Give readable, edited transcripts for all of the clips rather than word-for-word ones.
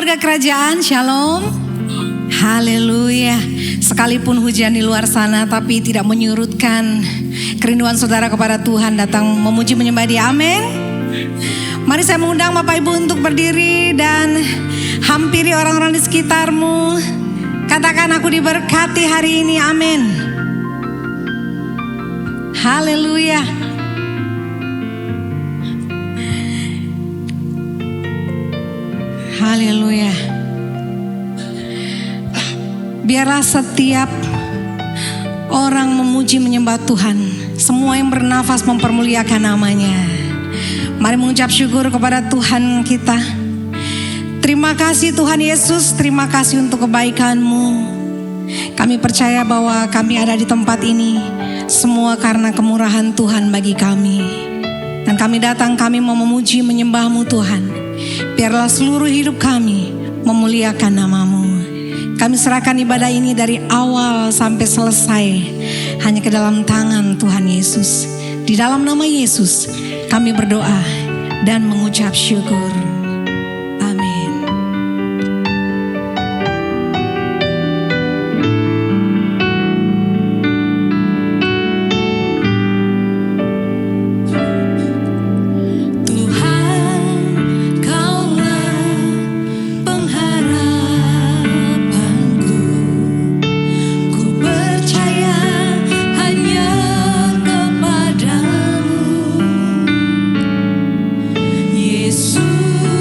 keluarga kerajaan, shalom. Haleluya. Sekalipun hujan di luar sana, tapi tidak menyurutkan kerinduan saudara kepada Tuhan datang memuji menyembah Dia. Amin. Mari saya mengundang Bapak Ibu untuk berdiri dan hampiri orang-orang di sekitarmu. Katakan, aku diberkati hari ini. Amin. Haleluya. Haleluya. Biarlah setiap orang memuji menyembah Tuhan. Semua yang bernafas mempermuliakan namanya. Mari mengucap syukur kepada Tuhan kita. Terima kasih Tuhan Yesus, terima kasih untuk kebaikan-Mu. Kami percaya bahwa kami ada di tempat ini semua karena kemurahan Tuhan bagi kami. Dan kami datang, kami mau memuji menyembah-Mu Tuhan. Biarlah seluruh hidup kami memuliakan nama-Mu. Kami serahkan ibadah ini dari awal sampai selesai hanya ke dalam tangan Tuhan Yesus. Di dalam nama Yesus kami berdoa dan mengucap syukur. Amin. Yesus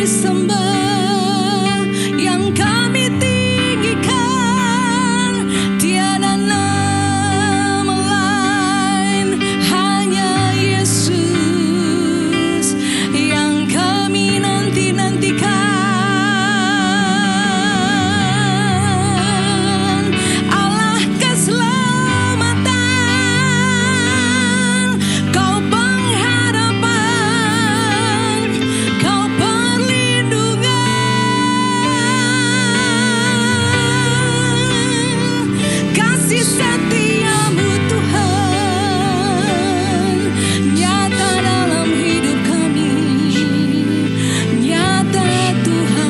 sembah, yang kami tinggikan. Tiada nama lain, hanya Yesus yang kami nanti-nantikan. Allah keselamatan, Kau pengharapan, Kau perlindungan. Kasih setiamu Tuhan nyata dalam hidup kami, nyata Tuhan.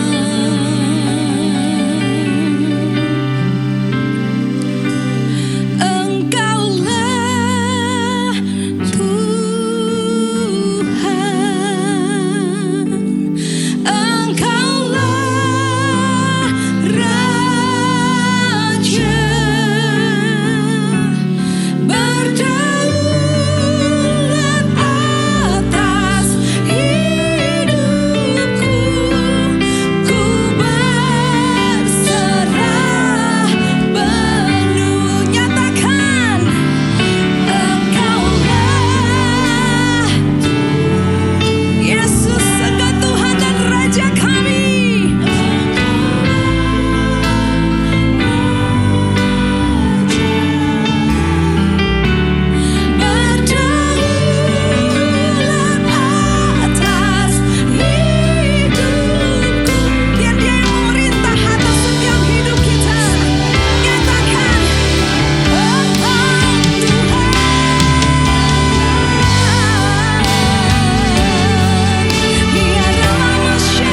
Engkaulah Tuhan, Engkaulah Raja, berdaulat atas hidupku. Ku berserah penuh, nyatakan Engkaulah Yesus, Engkau Tuhan dan Raja kami. Berdaulat atas hidupku. Biar Dia yang memerintah atas setiap hidup kita. Nyatakan Engkau Tuhan. Biarlah manusia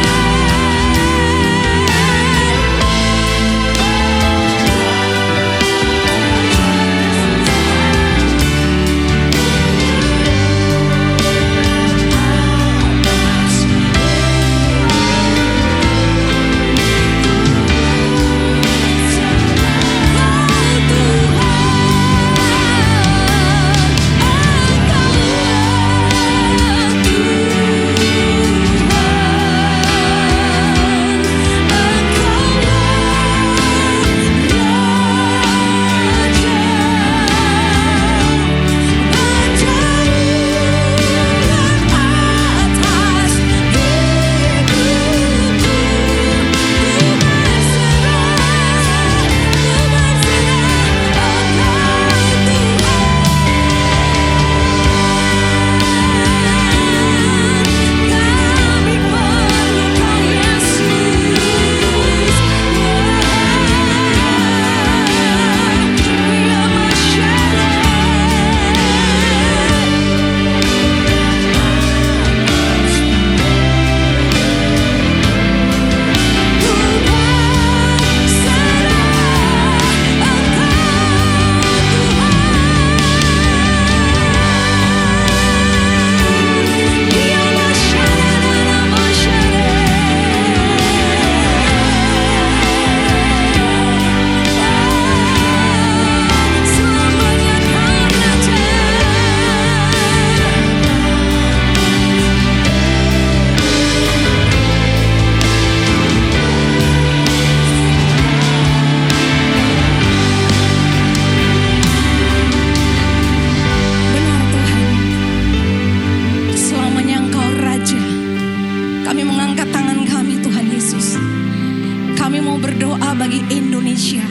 bagi Indonesia.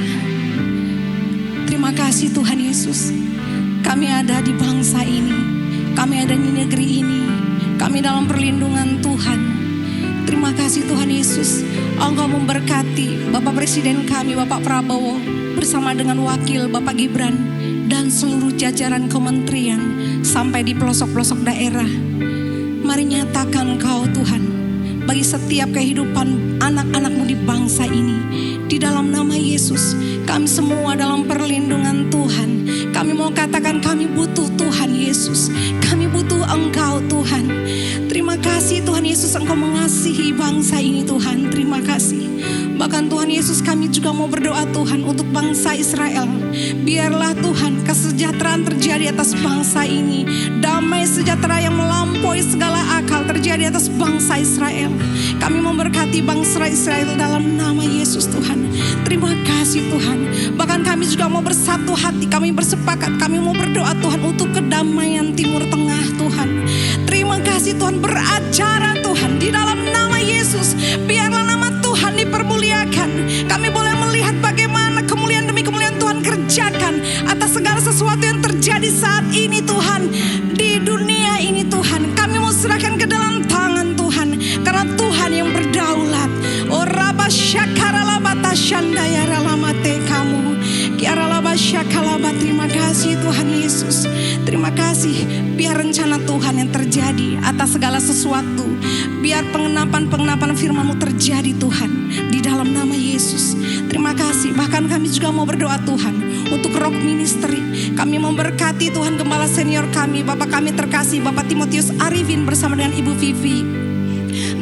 Terima kasih Tuhan Yesus. Kami ada di bangsa ini, kami ada di negeri ini, kami dalam perlindungan Tuhan. Terima kasih Tuhan Yesus. Engkau memberkati Bapak Presiden kami, Bapak Prabowo, bersama dengan Wakil Bapak Gibran dan seluruh jajaran kementerian sampai di pelosok-pelosok daerah. Mari nyatakan Kau Tuhan bagi setiap kehidupan anak-anak-Mu di bangsa ini. Di dalam nama Yesus, kami semua dalam perlindungan Tuhan. Kami mau katakan kami butuh Tuhan Yesus. Kami butuh Engkau Tuhan. Terima kasih Tuhan Yesus, Engkau mengasihi bangsa ini Tuhan. Terima kasih. Bahkan Tuhan Yesus, kami juga mau berdoa Tuhan untuk bangsa Israel. Biarlah Tuhan kesejahteraan terjadi atas bangsa ini. Damai sejahtera yang melampaui segala akal terjadi atas bangsa Israel. Kami memberkati bangsa Israel dalam nama Yesus Tuhan. Terima kasih Tuhan. Bahkan kami juga mau bersatu hati, kami bersepakat, kami mau berdoa Tuhan untuk kedamaian Timur Tengah Tuhan. Terima kasih Tuhan, beracara Tuhan di dalam nama Yesus. Biarlah nama Tuhan dipermuliakan. Kami boleh melihat bagaimana kemuliaan demi kemuliaan Tuhan kerjakan atas segala sesuatu yang terjadi saat ini Tuhan. Di dunia ini Tuhan, kami mau serahkan ke dalam tangan Tuhan. Karena Tuhan yang berdaulat. Oh Rabba Syakaralabata Shandayaralamate kamu. Terima kasih Tuhan Yesus. Terima kasih. Biar rencana Tuhan yang terjadi atas segala sesuatu. Biar pengenapan firman-Mu terjadi Tuhan. Di dalam nama Yesus. Terima kasih. Bahkan kami juga mau berdoa Tuhan untuk Rock Ministry. Kami memberkati Tuhan gembala senior kami, Bapak kami terkasih, Bapak Timotius Arifin bersama dengan Ibu Vivi.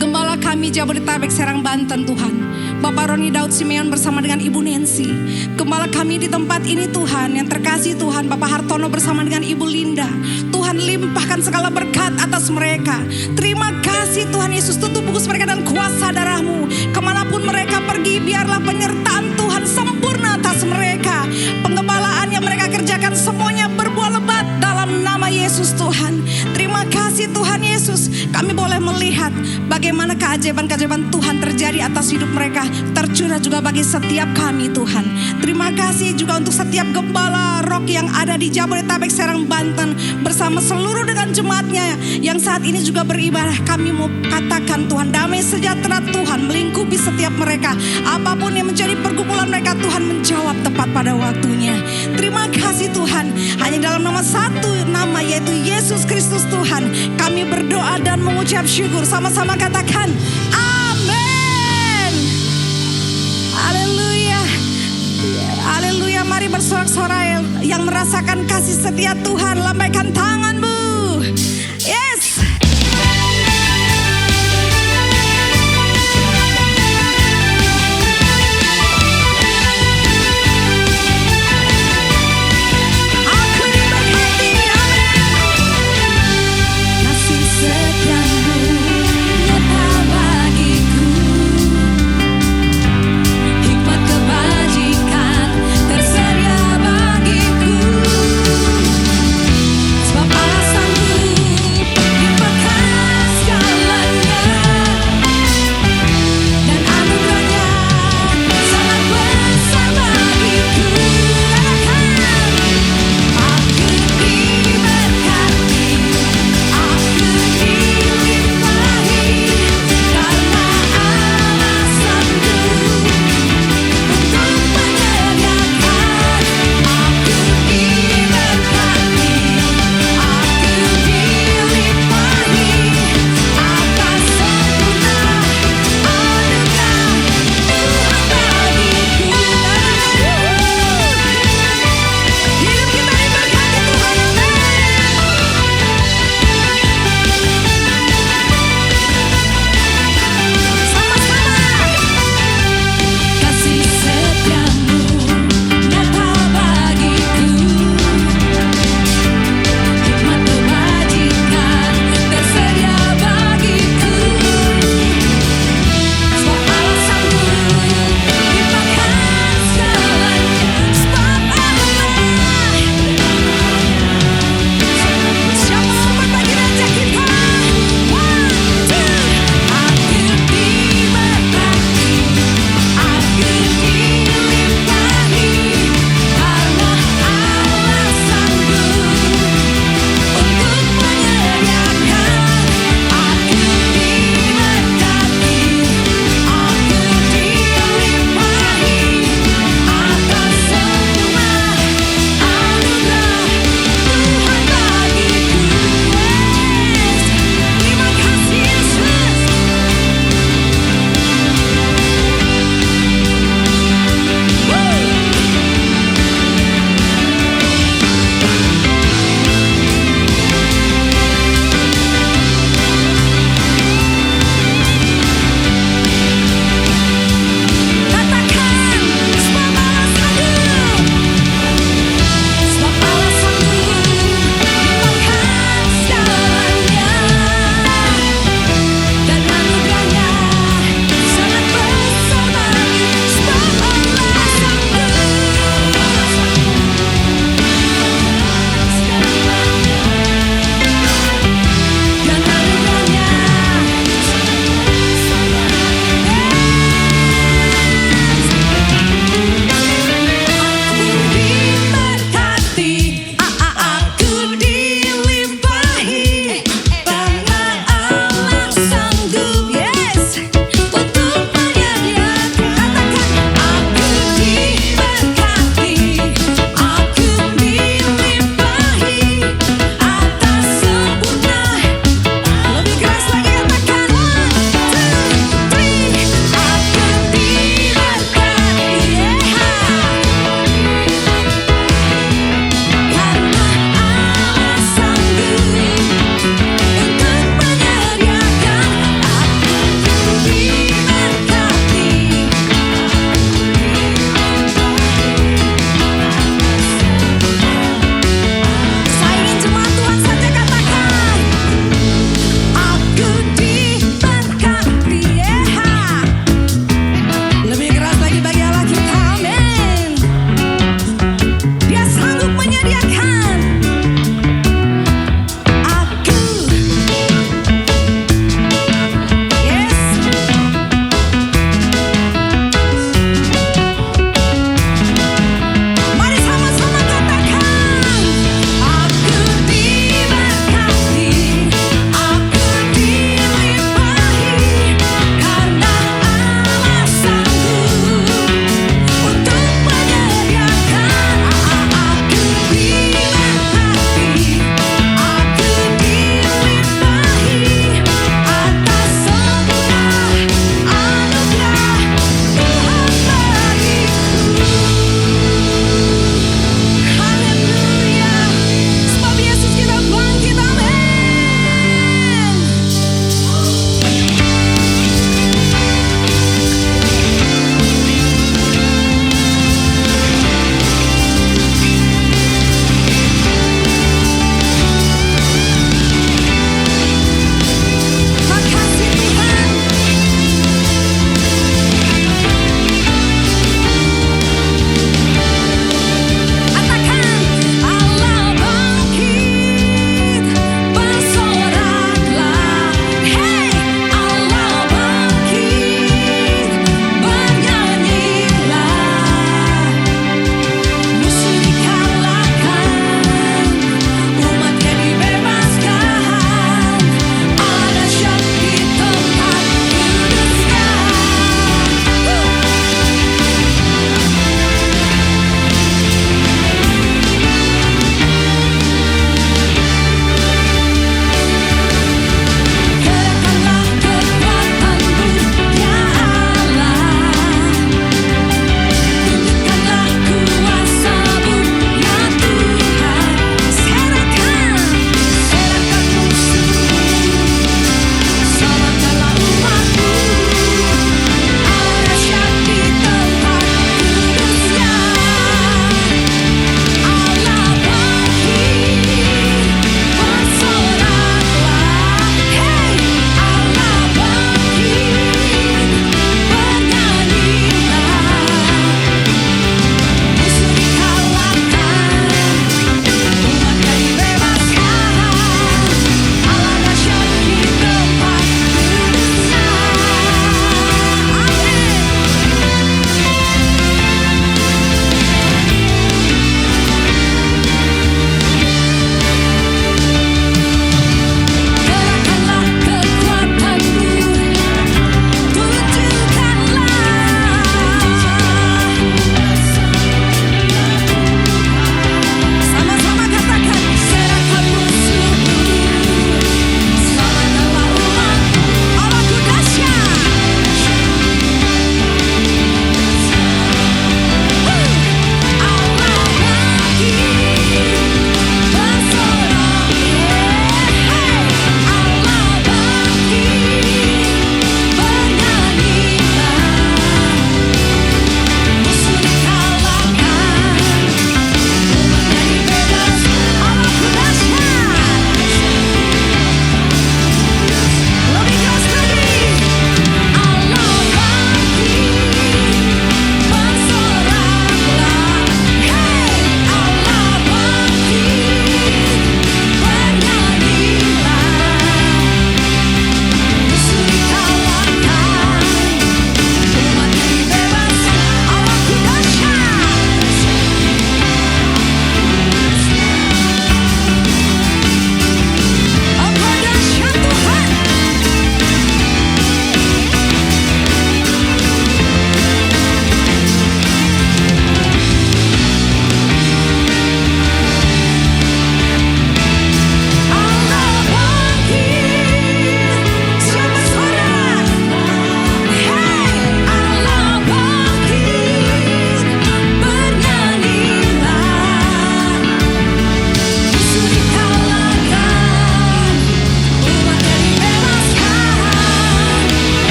Gembala kami Jabodetabek Serang Banten Tuhan, Bapak Roni Daud Simeon bersama dengan Ibu Nancy. Gembala kami di tempat ini Tuhan, yang terkasih Tuhan, Bapak Hartono bersama dengan Ibu Linda. Tuhan limpahkan segala berkat atas mereka. Terima kasih Tuhan Yesus, tutup bungkus mereka dan kuasa darah-Mu. Kemanapun mereka pergi, biarlah penyertaan Tuhan sempurna atas mereka. Penggembalaan yang mereka kerjakan semuanya berbuah lebat dalam nama Yesus Tuhan. Terima kasih Tuhan Yesus, kami boleh melihat bagaimana keajaiban-keajaiban Tuhan terjadi atas hidup mereka, tercurah juga bagi setiap kami Tuhan. Terima kasih juga untuk setiap gembala Rock yang ada di Jabodetabek Serang Banten bersama seluruh dengan jemaatnya yang saat ini juga beribadah. Kami mau katakan Tuhan, damai sejahtera Tuhan melingkupi setiap mereka. Apapun yang menjadi pergumulan mereka, Tuhan menjawab tepat pada waktunya. Terima kasih Tuhan, hanya dalam nama satu nama yaitu Yesus Kristus Tuhan kami berdoa dan mengucap syukur. Sama-sama katakan amin. Haleluya. Haleluya. Mari bersorak-sorai yang merasakan kasih setia Tuhan, lambaikan tanganmu. Yes. Tersedia bagiku, sebab alasan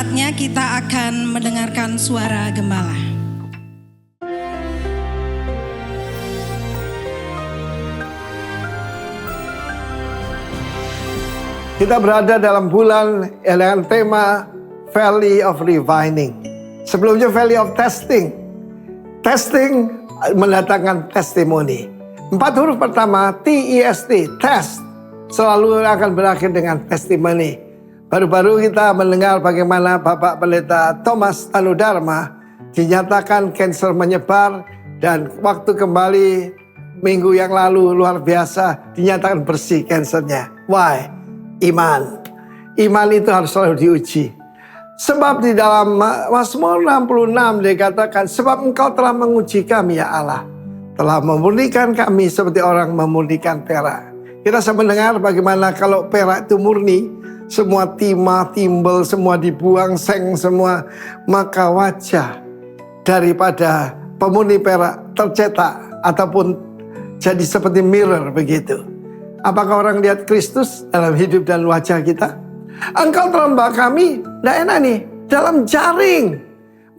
saatnya kita akan mendengarkan suara gembala. Kita berada dalam bulan dengan tema Valley of Refining. Sebelumnya Valley of Testing. Testing mendatangkan testimoni. 4 huruf pertama T-E-S-T, test, selalu akan berakhir dengan testimoni. Baru-baru kita mendengar bagaimana Bapak Pendeta Thomas Tanudharma dinyatakan kanker menyebar, dan waktu kembali minggu yang lalu luar biasa dinyatakan bersih kankernya. Why? Iman. Iman itu harus selalu diuji. Sebab di dalam Mazmur 66 dikatakan, sebab Engkau telah menguji kami ya Allah, telah memurnikan kami seperti orang memurnikan perak. Kita bisa mendengar bagaimana kalau perak itu murni, semua timah, timbel, semua dibuang, seng semua, maka wajah daripada pemurni perak tercetak ataupun jadi seperti mirror begitu. Apakah orang lihat Kristus dalam hidup dan wajah kita? Engkau telah membawa kami, tidak enak nih, dalam jaring,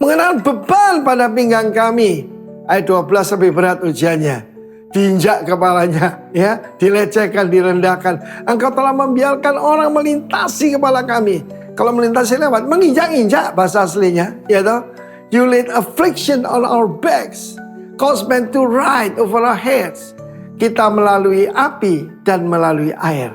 mengenal beban pada pinggang kami. Ayat 12 lebih berat ujiannya. Diinjak kepalanya, ya, dilecehkan, direndahkan. Engkau telah membiarkan orang melintasi kepala kami. Kalau melintasi lewat, menginjak-injak bahasa aslinya, ya toh. You laid affliction on our backs, cause men to ride over our heads. Kita melalui api dan melalui air,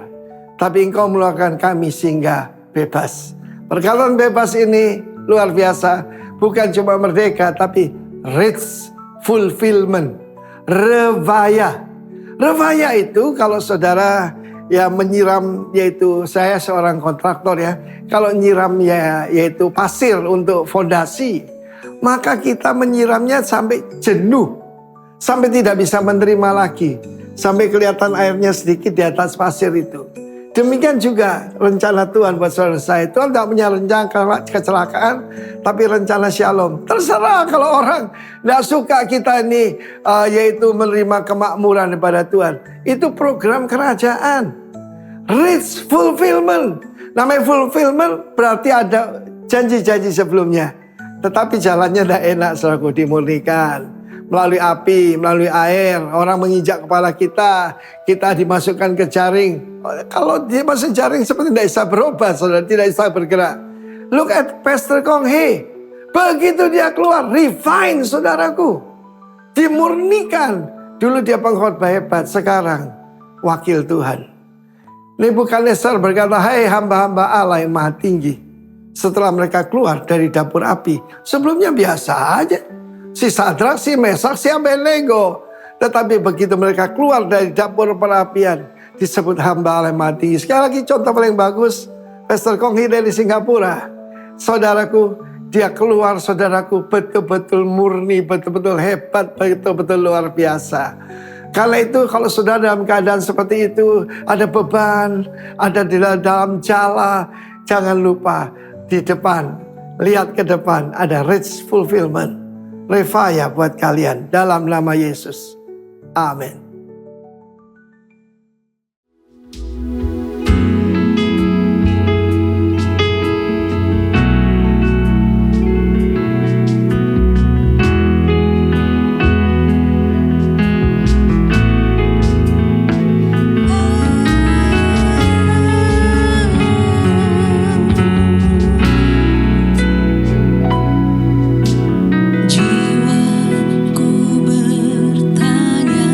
tapi Engkau mengeluarkan kami sehingga bebas. Perkataan bebas ini luar biasa, bukan cuma merdeka, tapi rich fulfillment. Revaya. Revaya itu kalau saudara ya menyiram, yaitu saya seorang kontraktor ya. Kalau nyiram ya yaitu pasir untuk fondasi, maka kita menyiramnya sampai jenuh, sampai tidak bisa menerima lagi, sampai kelihatan airnya sedikit di atas pasir itu. Demikian juga rencana Tuhan buat saudara saya. Tuhan tidak punya rencana kecelakaan, tapi rencana shalom. Terserah kalau orang tidak suka kita ini yaitu menerima kemakmuran daripada Tuhan. Itu program kerajaan. Rich fulfillment. Namanya fulfillment berarti ada janji-janji sebelumnya. Tetapi jalannya tidak enak, saudaraku, dimurnikan. Melalui api, melalui air, orang menginjak kepala kita, kita dimasukkan ke jaring. Kalau dia masuk jaring seperti tidak bisa berubah, saudara, tidak bisa bergerak. Look at Pastor Kong Hee. Begitu dia keluar, refine, saudaraku. Dimurnikan. Dulu dia pengkhotbah hebat, sekarang wakil Tuhan. Nebukadnezar berkata, hai hamba-hamba Allah yang maha tinggi. Setelah mereka keluar dari dapur api, sebelumnya biasa aja. Si Sadrak, si Mesak, si Abednego. Tetapi begitu mereka keluar dari dapur perapian, disebut hamba Allah yang maha tinggi. Sekali lagi contoh paling bagus, Pastor Kong Hee dari Singapura. Saudaraku, dia keluar, saudaraku, betul-betul murni, betul-betul hebat, betul-betul luar biasa. Karena itu kalau saudara dalam keadaan seperti itu, ada beban, ada di dalam jala, jangan lupa di depan, lihat ke depan, ada rich fulfillment. Revaya buat kalian dalam nama Yesus. Amin. Jiwaku bertanya,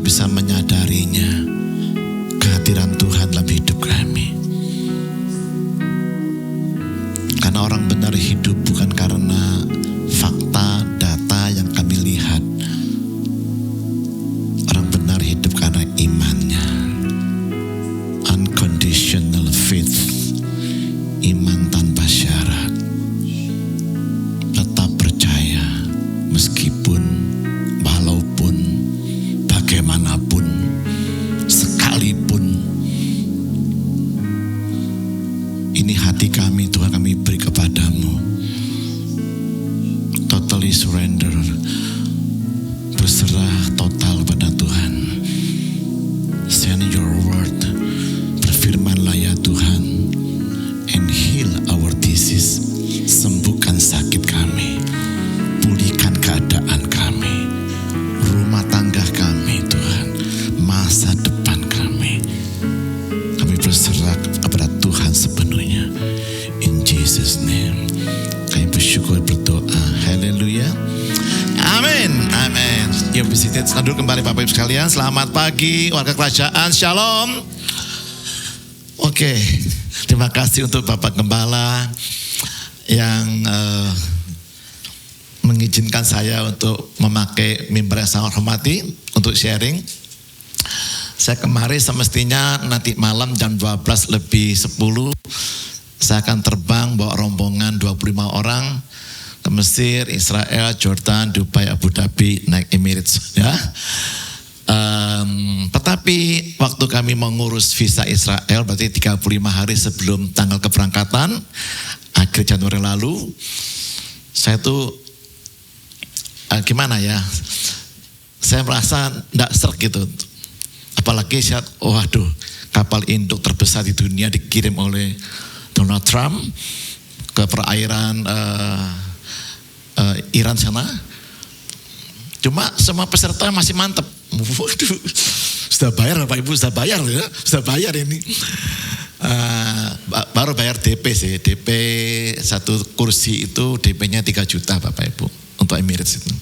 bisa menyadarinya, kehadiran Tuhan dalam hidup kami. Karena orang benar hidup bukan karena fakta, data yang kami lihat. Orang benar hidup karena imannya. Unconditional faith, iman tanpa syarat. Tetap percaya meskipun, walaupun, bagaimanapun, sekalipun. Ini hati kami Tuhan, kami beri kepadamu. Totally surrender, berserah total pada Tuhan. Send your word, berfirmanlah ya Tuhan, and heal our disease. Sembuhkan sakit kami, pulihkan keadaan kami, rumah tangga kami Tuhan, masa depan kami. Kami berserah kepada Tuhan sepenuhnya. In Jesus name, kami bersyukur berdoa. Haleluya. Amin. Amin. Yuk bisa duduk kembali Bapak Ibu sekalian. Selamat pagi warga kerajaan. Shalom. Oke, terima kasih untuk Bapak Gembala yang mengizinkan saya untuk memakai mimbar yang sangat hormati untuk sharing. Saya kemarin semestinya nanti malam jam 12 lebih 10 saya akan terbang bawa rombongan 25 orang ke Mesir, Israel, Jordan, Dubai, Abu Dhabi, naik Emirates ya. Tetapi waktu kami mengurus visa Israel berarti 35 hari sebelum tanggal keberangkatan akhir Januari lalu, saya tuh gimana ya, saya merasa tidak serg gitu. Apalagi saya, waduh, kapal induk terbesar di dunia dikirim oleh Donald Trump ke perairan Iran sana. Cuma semua peserta masih mantep. Waduh, sudah bayar Bapak Ibu, sudah bayar ya, sudah bayar ini. Baru bayar DP sih, DP satu kursi itu DP-nya 3 juta Bapak Ibu untuk Emirates itu.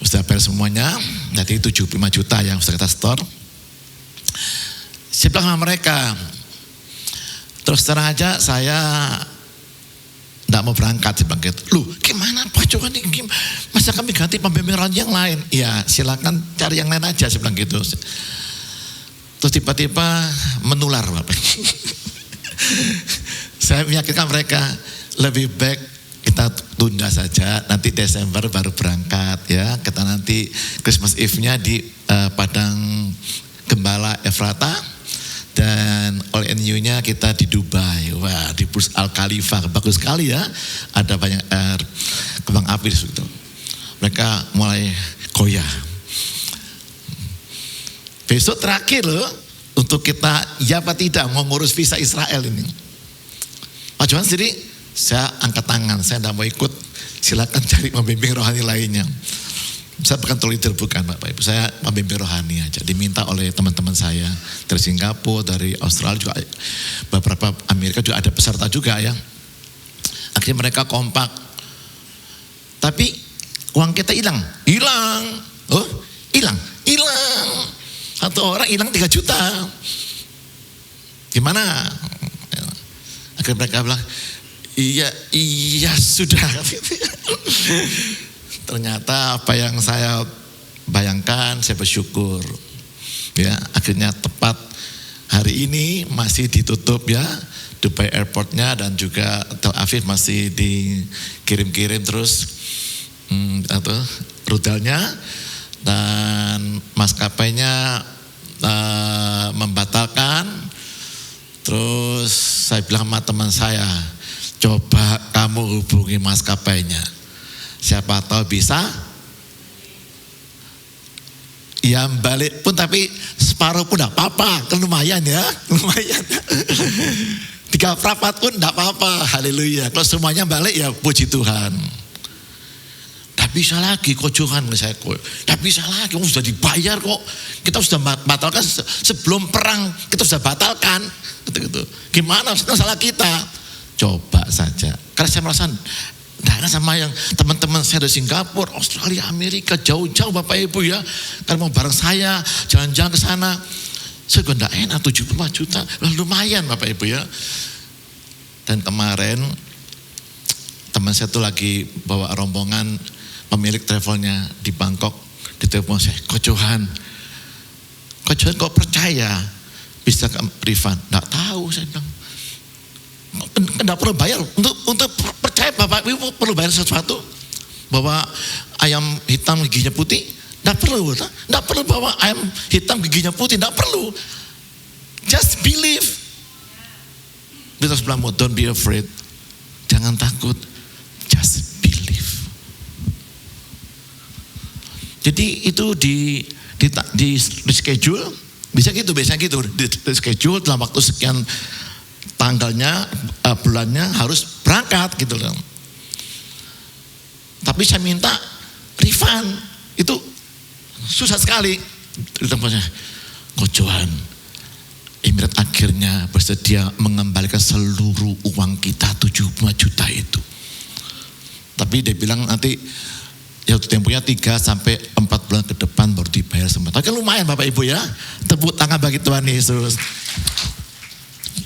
Sudah bayar semuanya, jadi 75 juta yang sudah kita store. Saya bilang sama mereka, terus terang aja saya tidak mau berangkat, saya bilang gitu. Loh gimana Pak Johan ini, masa kami ganti pembimbing yang lain? Ya silakan cari yang lain aja, saya bilang gitu. Terus tiba-tiba menular Bapak. Saya meyakinkan mereka, lebih baik kita tunda saja, nanti Desember baru berangkat ya. Kita nanti Christmas Eve-nya di Padang Gembala Efrata, dan All NU-nya kita di Dubai. Wah, di Burj Al Khalifa, bagus sekali ya. Ada banyak kembang api di situ. Mereka mulai goyah. Besok terakhir loh untuk kita ya apa tidak mau ngurus visa Israel ini. Pak Johan sendiri, saya angkat tangan, saya tidak mau ikut. Silakan cari pembimbing rohani lainnya. Saya bukan leader, bukan Bapak Ibu. Saya pembimbing rohani aja. Diminta oleh teman-teman saya dari Singapura, dari Australia juga, beberapa Amerika juga ada peserta juga ya. Akhirnya mereka kompak. Tapi uang kita hilang. Oh, hilang. Satu orang hilang 3 juta. Gimana? Akhirnya mereka bilang, iya sudah. Ternyata apa yang saya bayangkan, saya bersyukur. Ya, akhirnya tepat hari ini masih ditutup ya, Dubai Airportnya, dan juga Tel Aviv masih dikirim-kirim terus rudalnya, dan maskapainya membatalkan. Terus saya bilang sama teman saya, coba kamu hubungi maskapainya. Siapa tahu bisa. Ya balik pun tapi separuh pun enggak apa-apa. Kan lumayan ya. Lumayan. 3 perapat pun enggak apa-apa. Haleluya. Kalau semuanya balik ya puji Tuhan. Tidak bisa lagi kok Johan. Tidak bisa lagi. Sudah dibayar kok. Kita sudah batalkan sebelum perang. Kita sudah batalkan. Gitu-gitu. Gimana? Salah kita. Coba saja. Karena saya merasa Tidak enak sama yang teman-teman saya dari Singapura, Australia, Amerika, jauh-jauh Bapak Ibu ya. Karena mau bareng saya, jalan-jalan ke sana. Saya juga tidak enak, 75 juta, lumayan Bapak Ibu ya. Dan kemarin, teman saya tuh lagi bawa rombongan, pemilik travelnya di Bangkok, ditelepon saya, Coach Johan kok percaya bisa ke refund? Tidak tahu, saya bilang. Tidak perlu bayar untuk percaya Bapak Ibu perlu bayar sesuatu bahwa ayam hitam giginya putih, tidak perlu bahwa ayam hitam giginya putih, tidak perlu, just believe. Kita bilang, don't be afraid, jangan takut, just believe. Jadi itu di schedule, bisa gitu, di schedule dalam waktu sekian tanggalnya, bulannya harus berangkat gitu loh. Tapi saya minta refund, itu susah sekali. Ditempatnya, Coach Johan, Emirat akhirnya bersedia mengembalikan seluruh uang kita 75 juta itu. Tapi dia bilang nanti ya temponya 3 sampai 4 bulan ke depan baru dibayar semua. Tapi kan lumayan Bapak Ibu ya. Tepuk tangan bagi Tuhan Yesus.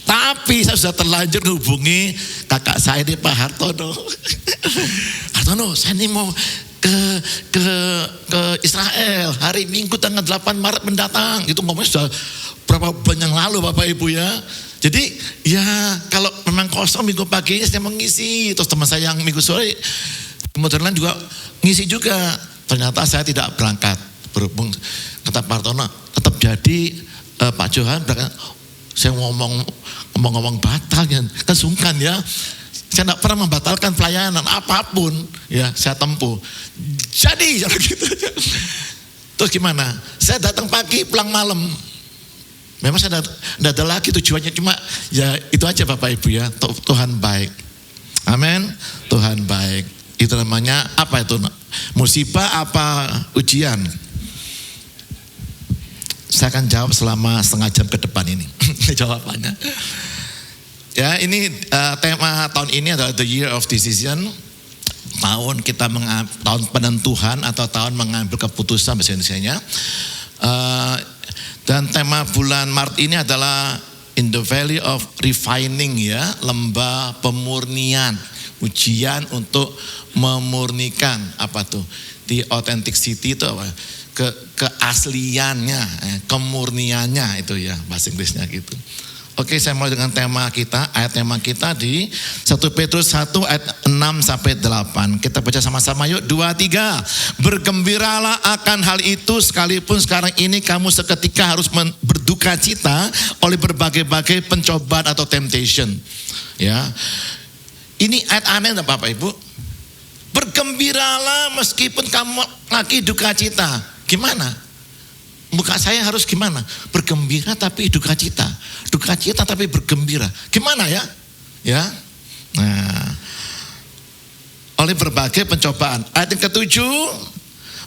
Tapi saya sudah terlanjur menghubungi kakak saya di Pak Hartono. Hartono, saya ini mau ke Israel hari Minggu tanggal 8 Maret mendatang. Itu ngomongnya sudah berapa bulan yang lalu Bapak Ibu ya. Jadi ya kalau memang kosong minggu paginya saya mengisi. Terus teman saya yang minggu sore kemudian juga ngisi juga. Ternyata saya tidak berangkat. Berhubung kata Pak Hartono tetap jadi Pak Johan berangkat. Saya ngomong batal kan sungkan ya. Saya tidak pernah membatalkan pelayanan apapun ya saya tempuh. Jadi gitu. Terus gimana? Saya datang pagi pulang malam. Memang saya tidak ada lagi tujuannya, cuma ya itu aja Bapak Ibu ya. Tuhan baik. Amin. Tuhan baik. Itu namanya apa itu? Musibah apa ujian? Saya akan jawab selama setengah jam ke depan ini. Jawabannya. Ya ini tema tahun ini adalah The Year of Decision. Tahun kita tahun penentuan atau tahun mengambil keputusan bahasa Indonesianya. Dan tema bulan Maret ini adalah In the Valley of Refining ya, lembah pemurnian, ujian untuk memurnikan apa tuh? Di authenticity itu apa? Keasliannya, kemurniannya itu ya bahasa Inggrisnya gitu. Oke, saya mulai dengan tema kita, ayat tema kita di 1 Petrus 1 ayat 6 sampai 8. Kita baca sama-sama yuk, 2, 3. Bergembiralah akan hal itu sekalipun sekarang ini kamu seketika harus berduka cita oleh berbagai-bagai pencobaan atau temptation. Ya. Ini ayat aneh Bapak Ibu. Bergembiralah meskipun kamu lagi duka cita. Gimana? Muka saya harus gimana? Bergembira tapi duka cita. Duka cita tapi bergembira. Gimana ya? Ya. Nah, oleh berbagai pencobaan. Ayat yang ke-7,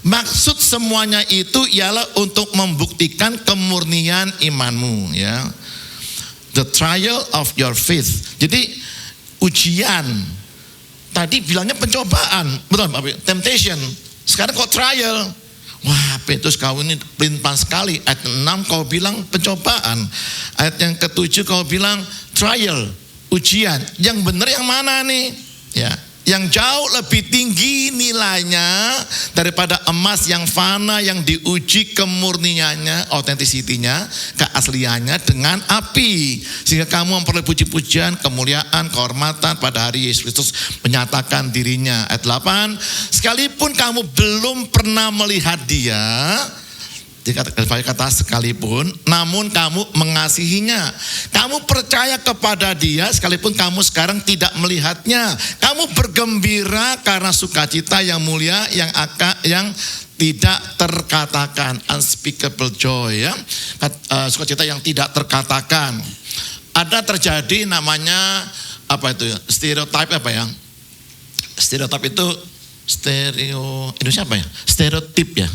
maksud semuanya itu ialah untuk membuktikan kemurnian imanmu, ya. The trial of your faith. Jadi ujian. Tadi bilangnya pencobaan, betul Pak? Temptation. Sekarang kok trial? Wah, Petrus kau ini pelin-pelan sekali. Ayat 6 kau bilang pencobaan. Ayat yang ke-7 kau bilang trial, ujian. Yang benar yang mana nih? Ya, yang jauh lebih tinggi nilainya daripada emas yang fana yang diuji kemurniannya, autentisitinya, keasliannya dengan api. Sehingga kamu memperoleh puji-pujian, kemuliaan, kehormatan pada hari Yesus Kristus menyatakan dirinya. Ayat 8, sekalipun kamu belum pernah melihat dia, kata sekalipun, namun kamu mengasihinya. Kamu percaya kepada dia sekalipun kamu sekarang tidak melihatnya. Kamu bergembira karena sukacita yang mulia yang tidak terkatakan, unspeakable joy ya. Sukacita yang tidak terkatakan. Ada terjadi namanya apa itu ya? Stereotype apa ya? Stereotype itu Indonesia apa ya? Stereotip ya.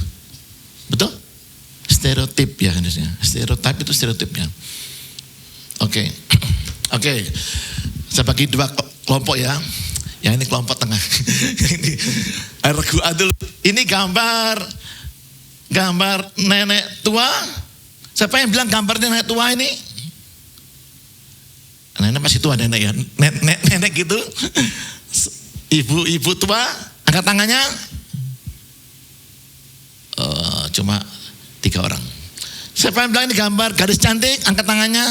Betul? Stereotip ya Indonesia. Stereotip itu stereotipnya. Oke. Saya bagi dua kelompok ya. Yang ini kelompok tengah. Ini regu adul. Ini gambar nenek tua. Siapa yang bilang gambar nenek tua ini? Nenek masih tua nenek ya. Nenek gitu. Ibu tua, angkat tangannya. Cuma 3 orang. Siapa yang bilang ini gambar gadis cantik, angkat tangannya.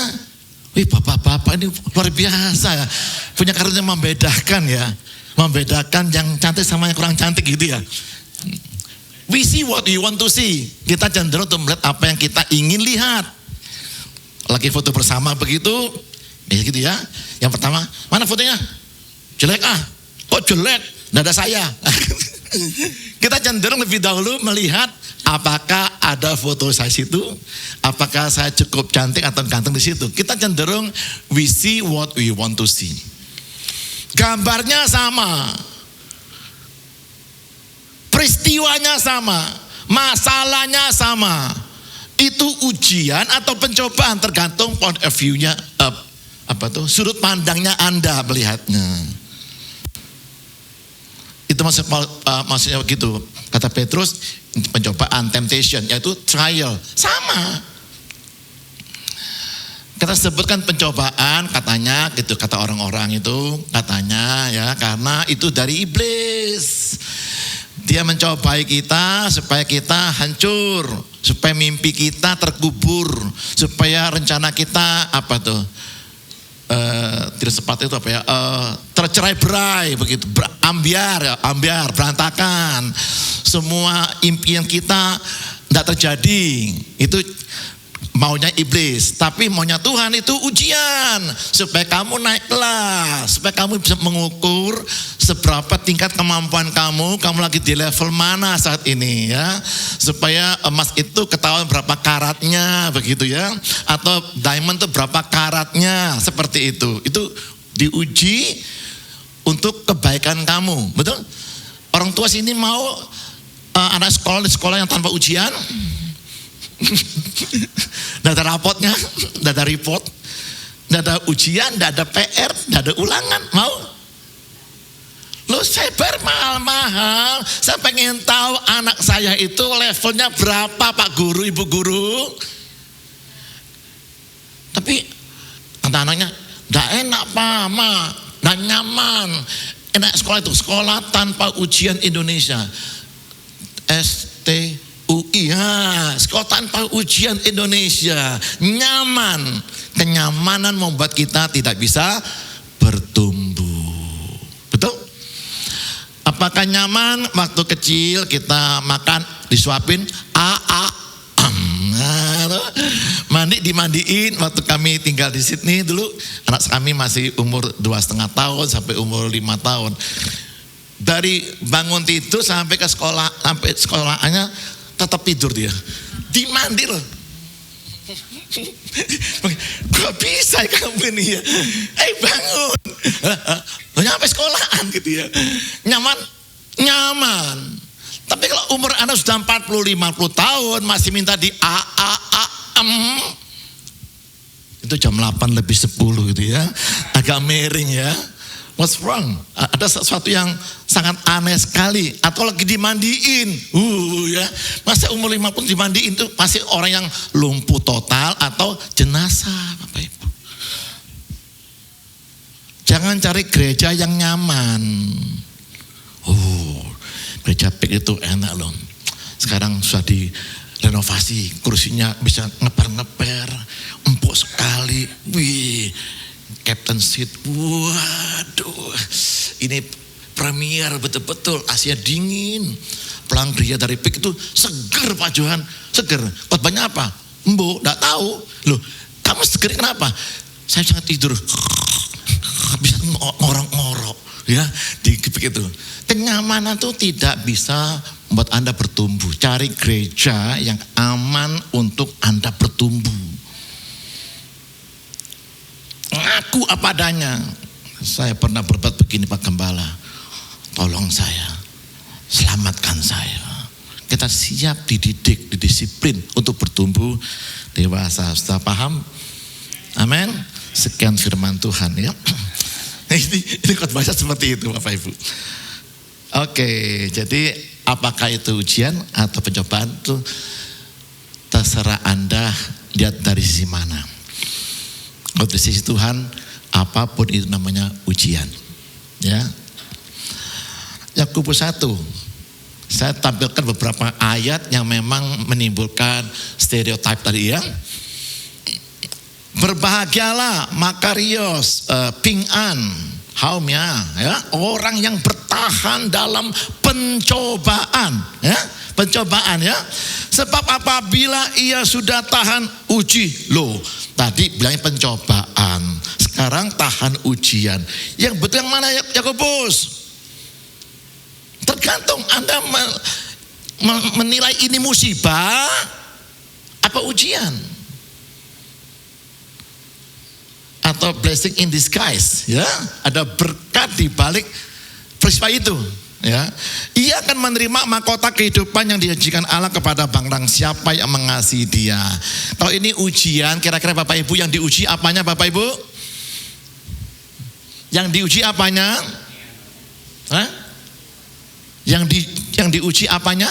Wih, bapak-bapak ini luar biasa ya. Punya karunia membedakan ya. Membedakan yang cantik sama yang kurang cantik gitu ya. We see what you want to see. Kita cenderung untuk melihat apa yang kita ingin lihat. Lagi foto bersama begitu, ya gitu ya. Yang pertama, mana fotonya? Jelek ah. Kok jelek? Nggak ada saya. Kita cenderung lebih dahulu melihat apakah ada foto saya situ, apakah saya cukup cantik atau ganteng di situ. Kita cenderung we see what we want to see. Gambarnya sama, peristiwanya sama, masalahnya sama. Itu ujian atau pencobaan tergantung point of view-nya, sudut pandangnya Anda melihatnya. Itu maksudnya begitu. Kata Petrus, pencobaan, temptation, yaitu trial. Sama. Kita sebutkan pencobaan, katanya gitu, kata orang-orang itu, katanya ya, karena itu dari iblis. Dia mencobai kita supaya kita hancur, supaya mimpi kita terkubur, supaya rencana kita tidak seperti itu tercerai berai begitu, ambiar, berantakan. Semua impian kita tidak terjadi. Itu maunya iblis. Tapi maunya Tuhan itu ujian supaya kamu naik kelas, supaya kamu bisa mengukur seberapa tingkat kemampuan kamu lagi di level mana saat ini ya. Supaya emas itu ketahuan berapa karatnya begitu ya, atau diamond itu berapa karatnya, seperti itu. Itu diuji untuk kebaikan kamu, betul? Orang tua sini mau anak sekolah di sekolah yang tanpa ujian? Tidak ada rapotnya, tidak ada report, tidak ada ujian, tidak ada PR, tidak ada ulangan. Mau? Loh, saya bayar mahal-mahal. Saya pengen tahu anak saya itu levelnya berapa, Pak Guru, Ibu Guru. Tapi kata anaknya, tidak enak Pak, Ma, tidak nyaman. Enak sekolah itu, sekolah tanpa ujian Indonesia. STUI, sekolah tanpa ujian Indonesia. Nyaman. Kenyamanan membuat kita tidak bisa bertumbuh. Betul? Apakah nyaman waktu kecil kita makan disuapin mandi dimandiin? Waktu kami tinggal di Sydney dulu, anak kami masih umur 2,5 tahun sampai umur 5 tahun. Dari bangun tidur sampai ke sekolah, sampai sekolahannya tetap tidur dia. Dimandi loh. Kok bisa kamu ini ya? Bangun. Nyampe sekolahan gitu ya. Nyaman. Tapi kalau umur Anda sudah 40-50 tahun masih minta di itu jam 8:10 gitu ya. Agak miring ya. What's wrong? Ada sesuatu yang sangat aneh sekali. Atau lagi dimandiin. Ya. Masa umur 50 dimandiin itu pasti orang yang lumpuh total atau jenazah, Bapak Ibu. Jangan cari gereja yang nyaman. Gereja PIK itu enak loh. Sekarang sudah direnovasi, kursinya bisa ngeper-ngeper, empuk sekali. Wih, Captain Seat, waduh, ini premier betul-betul, Asia dingin. Pulang gereja dari PIK itu seger Pak Johan, seger. Khotbahnya apa? Mbok, enggak tahu. Loh, kamu seger kenapa? Saya sangat tidur, bisa ngorok-ngorok ya di PIK itu. Kenyamanan itu tidak bisa membuat Anda bertumbuh. Cari gereja yang aman untuk Anda bertumbuh. Ngaku apa adanya. Saya pernah berbuat begini Pak Gembala. Tolong saya, selamatkan saya. Kita siap dididik, didisiplin untuk bertumbuh dewasa. Sudah paham? Amin. Sekian firman Tuhan ya. Ini khotbahnya seperti itu Bapak Ibu. Oke, jadi apakah itu ujian atau pencobaan itu terserah Anda lihat dari sisi mana. Kalau dari sisi Tuhan, apapun itu namanya ujian. Ya. Yakobus 1. Saya tampilkan beberapa ayat yang memang menimbulkan stereotip tadi ya. Berbahagialah Makarios, Ping-an, Haumya, ya, orang yang bertahan dalam pencobaan, ya, pencobaan ya. Sebab apabila ia sudah tahan uji, loh, tadi bilangnya pencobaan, sekarang tahan ujian. Yang betul yang mana Yakobus? Tergantung Anda menilai ini musibah apa ujian atau blessing in disguise, ya, ada berkat di balik peristiwa itu, ya. Ia akan menerima mahkota kehidupan yang dijanjikan Allah kepada barang siapa yang mengasihi Dia. Kalau ini ujian, kira-kira Bapak Ibu yang diuji apanya Bapak Ibu? Yang diuji apanya? Hah? Yang diuji apanya?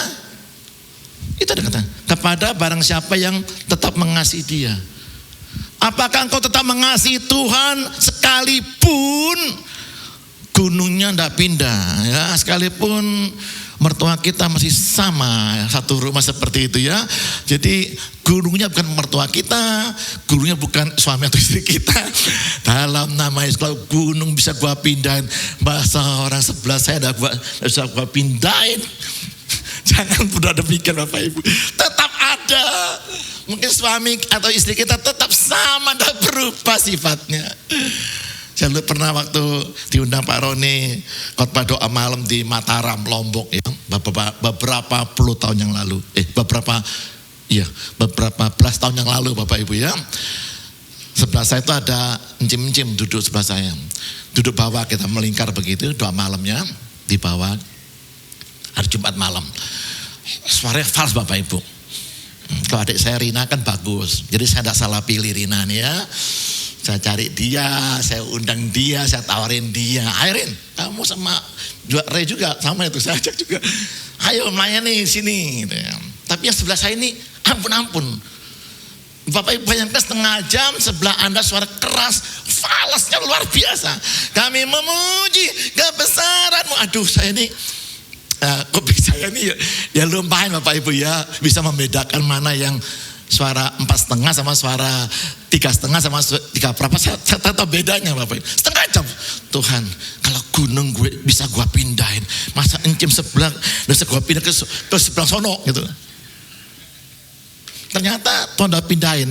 Itu ada kata kepada barang siapa yang tetap mengasihi Dia. Apakah engkau tetap mengasihi Tuhan sekalipun gunungnya tidak pindah, ya, sekalipun mertua kita masih sama satu rumah seperti itu ya. Jadi gunungnya bukan mertua kita, gunungnya bukan suami atau istri kita. Dalam nama Yesus, kalau gunung bisa gua pindahin, bahasa orang sebelah saya bisa gua pindahin. Jangan pernah demikian Bapak Ibu. Tetap ada. Mungkin suami atau istri kita tetap sama, tidak berubah sifatnya. Saya dulu pernah waktu diundang Pak Roni khotbah doa malam di Mataram, Lombok ya, beberapa puluh tahun yang lalu. Beberapa belas tahun yang lalu Bapak Ibu ya. Sebelah saya itu ada encim-encim duduk sebelah saya. Duduk bawah, kita melingkar begitu doa malamnya di bawah. Hari Jumat malam. Suaranya fals Bapak Ibu. Kalau adik saya Rina kan bagus. Jadi saya tidak salah pilih Rina nih ya. Saya cari dia, saya undang dia, saya tawarin dia. Ayo Rin, kamu sama Ray juga sama itu, saya ajak juga. Ayo melayani sini. Gitu ya. Tapi yang sebelah saya ini ampun. Bapak Ibu bayangkan setengah jam sebelah Anda suara keras, falasnya luar biasa. Kami memuji kebesaranmu. Aduh saya ini, kuping saya ini ya lumayan Bapak Ibu ya, bisa membedakan mana yang suara 4,5 sama suara 3,5 sama 3 berapa, saya tahu bedanya Bapak Ibu. Setengah jam, Tuhan kalau gunung bisa gue pindahin, masa encim sebelah bisa gue pindah ke sebelah sono gitu. Ternyata Tuhan udah pindahin.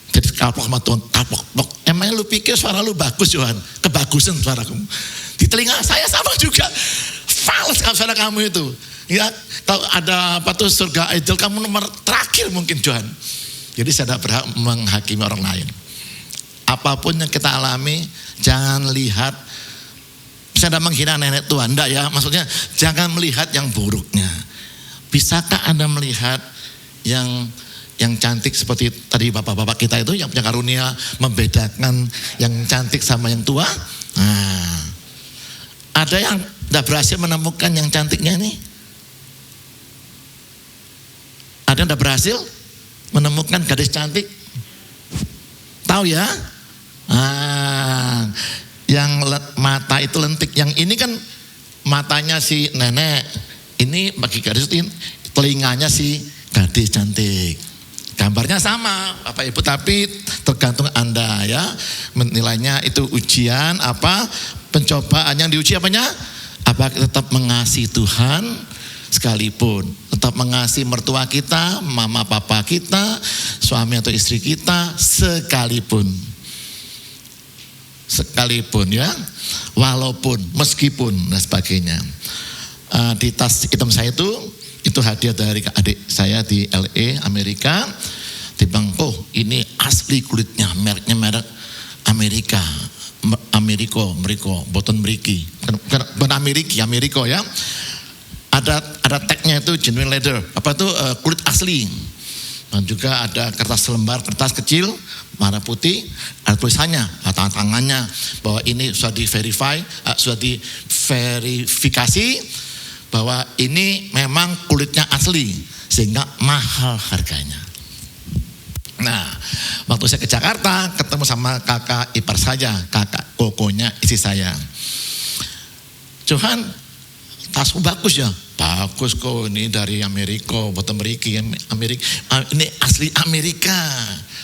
Jadi kapok sama Tuhan, kapok. Emangnya lu pikir suara lu bagus Tuhan? Kebagusan suaraku. Di telinga saya sama juga. Fals suara kamu itu. Ya, kalau ada apa tuh surga idol, kamu nomor terakhir mungkin Tuhan. Jadi saya tidak berhak menghakimi orang lain. Apapun yang kita alami, jangan lihat. Saya tidak menghina nenek tua, enggak ya. Maksudnya jangan melihat yang buruknya. Bisakah Anda melihat yang cantik seperti tadi bapak-bapak kita itu yang punya karunia membedakan yang cantik sama yang tua? Nah, ada yang tidak berhasil menemukan yang cantiknya ini? Ada yang tidak berhasil menemukan gadis cantik? Tahu ya? Yang mata itu lentik. Yang ini kan matanya si nenek. Ini bagi gadis ini telinganya si gadis cantik. Gambarnya sama Bapak Ibu, tapi tergantung Anda ya menilainya. Itu ujian apa, pencobaan. Yang diuji apanya? Apa tetap mengasihi Tuhan sekalipun, tetap mengasihi mertua kita, mama papa kita, suami atau istri kita sekalipun ya, walaupun, meskipun dan sebagainya. Di tas hitam saya itu hadiah dari adik saya di LA Amerika. Dibang, ini asli kulitnya, mereknya merek Amerika, boton Meriki, bukan Amerika ya. Ada tagnya itu genuine leather, apa itu kulit asli. Dan juga ada kertas kecil warna putih, ada tulisannya, tangannya bahwa ini sudah diverifikasi bahwa ini memang kulitnya asli sehingga mahal harganya. Nah, waktu saya ke Jakarta ketemu sama kakak ipar saya, kakak kokonya istri saya. Johan, tasmu bagus ya? Bagus kok, ini dari Amerika, buatan Amerika, ini asli Amerika.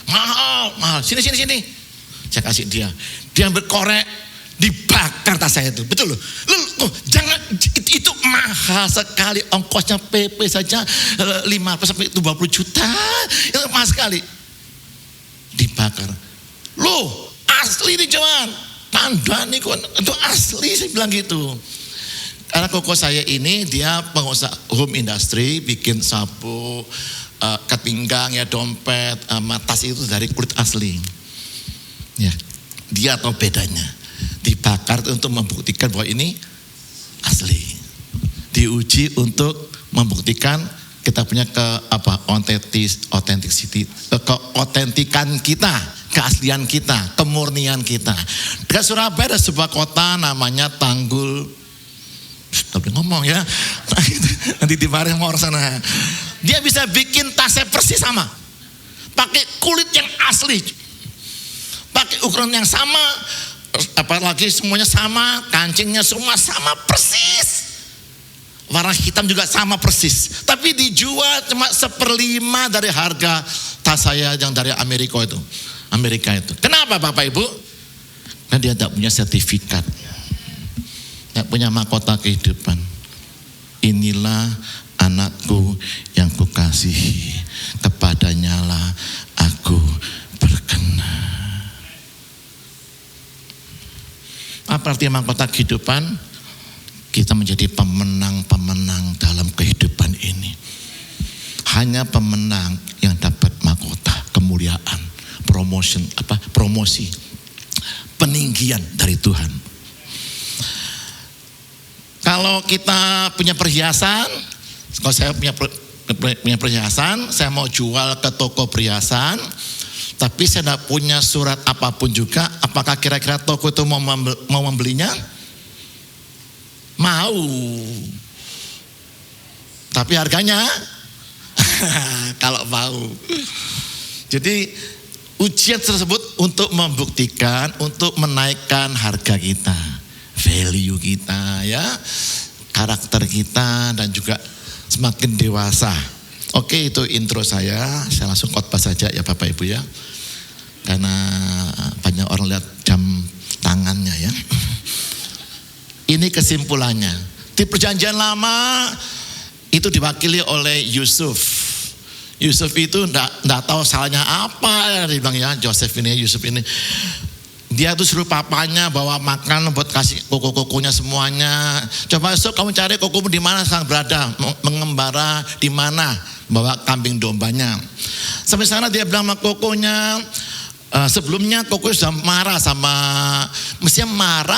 Mahal. Sini. Saya kasih dia. Dia ambil korek, dibakar tas saya itu. Betul loh. Jangan, itu mahal sekali. Ongkosnya PP saja 15 sampai 20 juta. Itu mahal sekali. Dibakar. Loh, asli nih Johan. Tanda nih kok, itu asli, saya bilang gitu. Karena koko saya ini dia pengusaha home industry, bikin sapu, kepinggang ya, dompet, tas itu dari kulit asli. Ya, dia tahu bedanya. Dibakar untuk membuktikan bahwa ini asli. Diuji untuk membuktikan kita punya keotentikan kita, keaslian kita, kemurnian kita. Di Surabaya ada sebuah kota namanya Tanggul. Tapi ngomong ya, nanti dimarahin sama orang sana. Dia bisa bikin tasnya persis sama, pakai kulit yang asli, pakai ukuran yang sama, apalagi semuanya sama, kancingnya semua sama persis, warna hitam juga sama persis. Tapi dijual cuma 1/5 dari harga tas saya yang dari Amerika itu. Kenapa Bapak Ibu? Karena dia tidak punya sertifikat. Tidak punya mahkota kehidupan. Inilah anakku yang kukasihi, kepadanya lah aku berkenan. Apa arti mahkota kehidupan? Kita menjadi pemenang-pemenang dalam kehidupan ini. Hanya pemenang yang dapat mahkota kemuliaan, promosi, peninggian dari Tuhan. Kalau kita punya perhiasan, kalau saya punya perhiasan, saya mau jual ke toko perhiasan, tapi saya tidak punya surat apapun juga, apakah kira-kira toko itu mau membelinya? Mau. Tapi harganya, kalau mau. Jadi ujian tersebut untuk membuktikan, untuk menaikkan harga kita, value kita ya, karakter kita, dan juga semakin dewasa. Oke, itu intro saya langsung khotbah saja ya Bapak Ibu ya, karena banyak orang lihat jam tangannya ya. Ini kesimpulannya. Di perjanjian lama itu diwakili oleh Yusuf. Yusuf itu enggak tahu salahnya apa, dia bilang ya, Yusuf ini dia tuh suruh papanya bawa makan buat kasih koko-kokonya semuanya. Coba Yusuf, kamu cari kokomu di mana sekarang berada, mengembara di mana, bawa kambing dombanya. Sampai sana dia bilang sama kokonya, sebelumnya koko sudah marah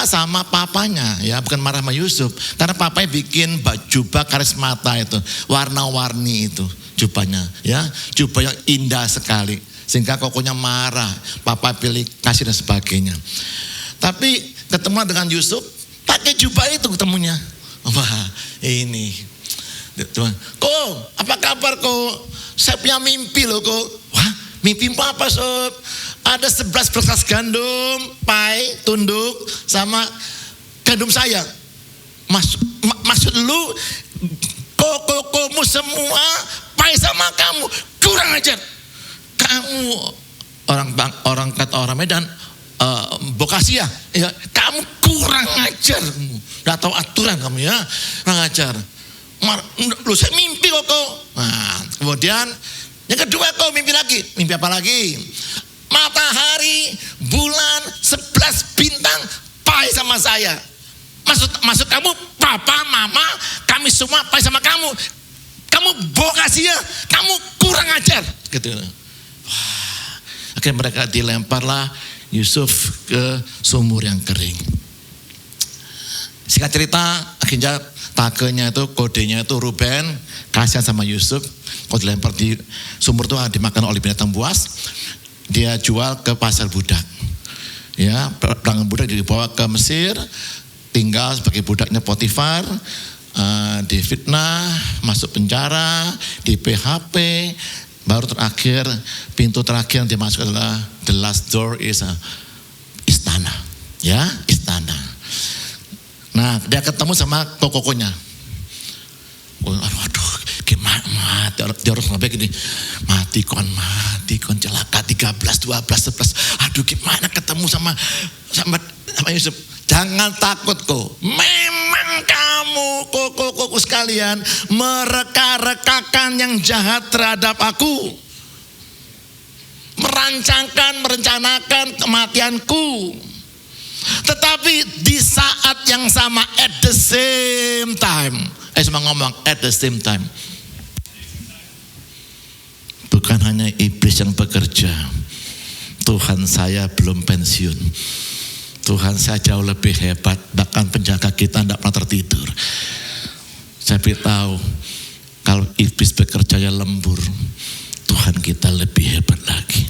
sama papanya ya, bukan marah sama Yusuf, karena papanya bikin jubah karismata itu, warna-warni itu jubahnya ya, jubah yang indah sekali. Sehingga kokonya marah, papa pilih kasih dan sebagainya. Tapi ketemu dengan Yusuf, pakai jubah itu ketemunya. Wah ini, kok apa kabar kok? Saya punya mimpi loh kok. Wah mimpi apa sob? Ada 11 berkas gandum, pai, tunduk, sama gandum saya. Maksud lu, kokomu semua, pai sama kamu, kurang ajar. Kamu orang Medan, Bokasia, ya, kamu kurang ajar, nggak tahu aturan kamu ya, kurang ajar. Lu saya mimpi kok. Nah, kemudian yang kedua kau mimpi lagi, mimpi apa lagi? Matahari, bulan, 11 bintang, pai sama saya. Maksud kamu, papa, mama, kami semua pai sama kamu. Kamu Bokasia, kamu kurang ajar, gitu. Wah, akhirnya mereka dilemparlah Yusuf ke sumur yang kering. Singkat cerita, akhirnya takenya itu, kodenya itu Ruben, kasihan sama Yusuf. Kalau dilempar di sumur itu dimakan oleh binatang buas. Dia jual ke pasar budak. Ya, perang budak dibawa ke Mesir, tinggal sebagai budaknya Potifar, difitnah, masuk penjara, di PHP, baru terakhir pintu terakhir yang dimasuk adalah the last door is istana, ya istana. Nah, dia ketemu sama kokonya. Aduh, gimana mati? Dia harus ngomong gini, mati kon celaka 13, 12, 11. Aduh, gimana ketemu sama Yusuf? Jangan takut kok. Memang kamu koko sekalian mereka-rekakan yang jahat terhadap aku. Merencanakan kematianku. Tetapi di saat yang sama, at the same time, semua ngomong at the same time. Bukan hanya iblis yang bekerja. Tuhan saya belum pensiun. Tuhan saya jauh lebih hebat. Bahkan penjaga kita tidak pernah tertidur. Saya beritahu, kalau iblis bekerja yang lembur, Tuhan kita lebih hebat lagi.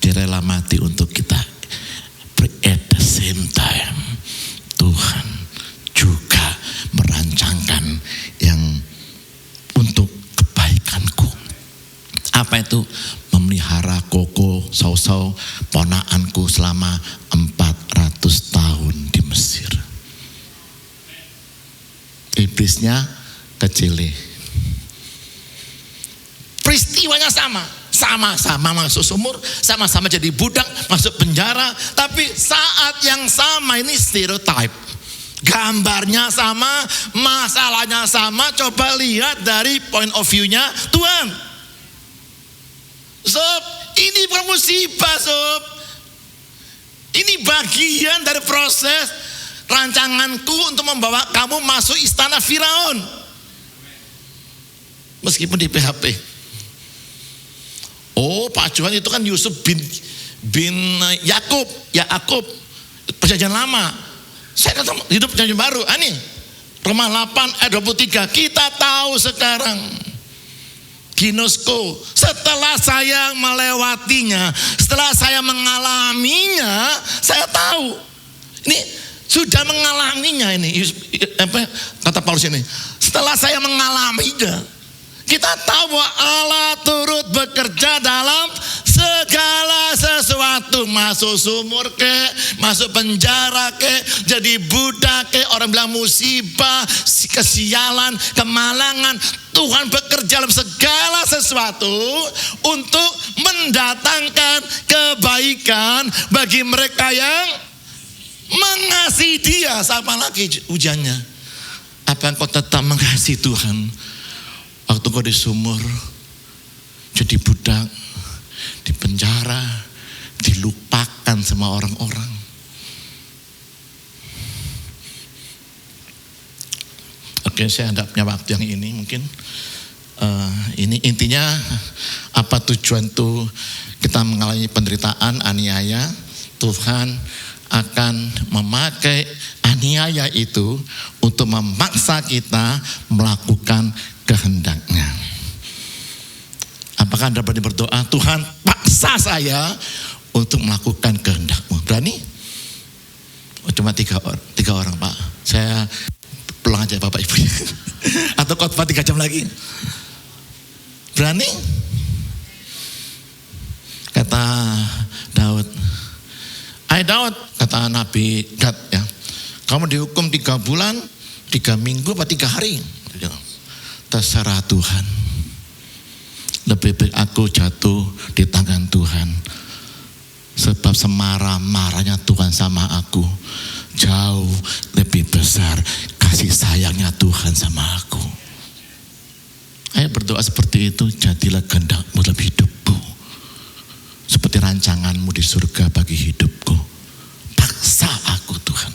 Dia rela mati untuk kita. But at the same time, Tuhan juga merancangkan yang untuk kebaikanku. Apa itu? Memelihara koko, sau-sau, ponaanku selama 400 tahun di Mesir. Iblisnya kecil. Peristiwanya sama-sama masuk sumur, sama-sama jadi budak, masuk penjara, tapi saat yang sama. Ini stereotype. Gambarnya sama, masalahnya sama. Coba lihat dari point of view-nya Tuhan. Sob, ini bukan musibah, sob. Ini bagian dari proses rancanganku untuk membawa kamu masuk istana Firaun. Meskipun di PHP. Oh, Pak Johan itu kan Yusuf bin Yakub, perjanjian lama. Saya kata hidup perjanjian baru. Ini Roma 8 ayat 23. Kita tahu sekarang. Ginosko, setelah saya melewatinya, setelah saya mengalaminya, saya tahu. Ini sudah mengalaminya ini. Kata Paulus ini. Setelah saya mengalaminya, kita tahu bahwa Allah turut bekerja dalam segala sesuatu. Masuk sumur ke, masuk penjara ke, jadi budak ke, orang bilang musibah, kesialan, kemalangan. Tuhan bekerja dalam segala sesuatu untuk mendatangkan kebaikan bagi mereka yang mengasihi Dia. Sama lagi ujiannya. Apa engkau tetap mengasihi Tuhan? Waktu kau di sumur, jadi budak, di penjara, dilupakan sama orang-orang. Oke, saya tidak punya waktu yang ini mungkin. Ini intinya apa tujuan tuh kita mengalami penderitaan, aniaya. Tuhan akan memakai aniaya itu untuk memaksa kita melakukan kehendaknya. Apakah Anda berani berdoa, Tuhan paksa saya untuk melakukan kehendak-Mu? Berani? Oh, cuma tiga orang Pak. Saya pulang aja Bapak Ibu. Atau khotbah 3 jam lagi. Berani? Kata Daud. Daud, kata Nabi Gad ya. Kamu dihukum 3 bulan, 3 minggu, apa 3 hari? Terserah Tuhan. Lebih baik aku jatuh di tangan Tuhan. Sebab semarah-marahnya Tuhan sama aku, jauh lebih besar kasih sayangnya Tuhan sama aku. Ayo berdoa seperti itu. Jadilah kehendak-Mu dalam hidupku, seperti rancangan-Mu di surga bagi hidupku. Paksa aku Tuhan.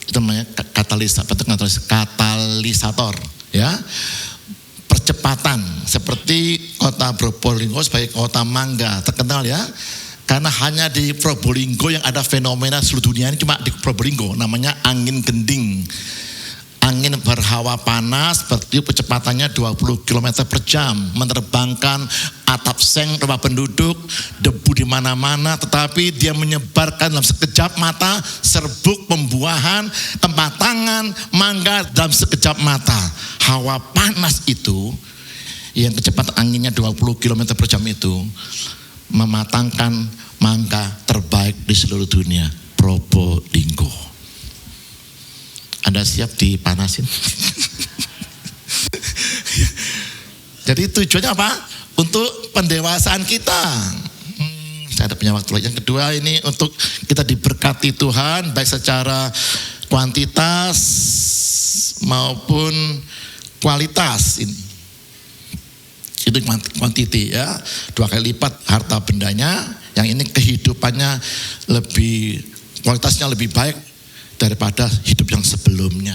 Itu namanya katalisator ya. Percepatan. Seperti kota Probolinggo sebagai kota mangga terkenal ya. Karena hanya di Probolinggo yang ada fenomena seluruh dunia ini, cuma di Probolinggo namanya angin gending. Angin berhawa panas bertiup kecepatannya 20 km per jam, menerbangkan atap seng rumah penduduk, debu di mana-mana, tetapi dia menyebarkan dalam sekejap mata serbuk pembuahan, kematangan mangga dalam sekejap mata. Hawa panas itu yang kecepatan anginnya 20 km per jam itu mematangkan mangga terbaik di seluruh dunia, Probolinggo. Anda siap dipanasin? Jadi tujuannya apa? Untuk pendewasaan kita. Saya ada punya waktu lagi. Yang kedua ini untuk kita diberkati Tuhan baik secara kuantitas maupun kualitas. Itu quantity ya, 2 kali lipat harta bendanya. Yang ini kehidupannya lebih, kualitasnya lebih baik daripada hidup yang sebelumnya.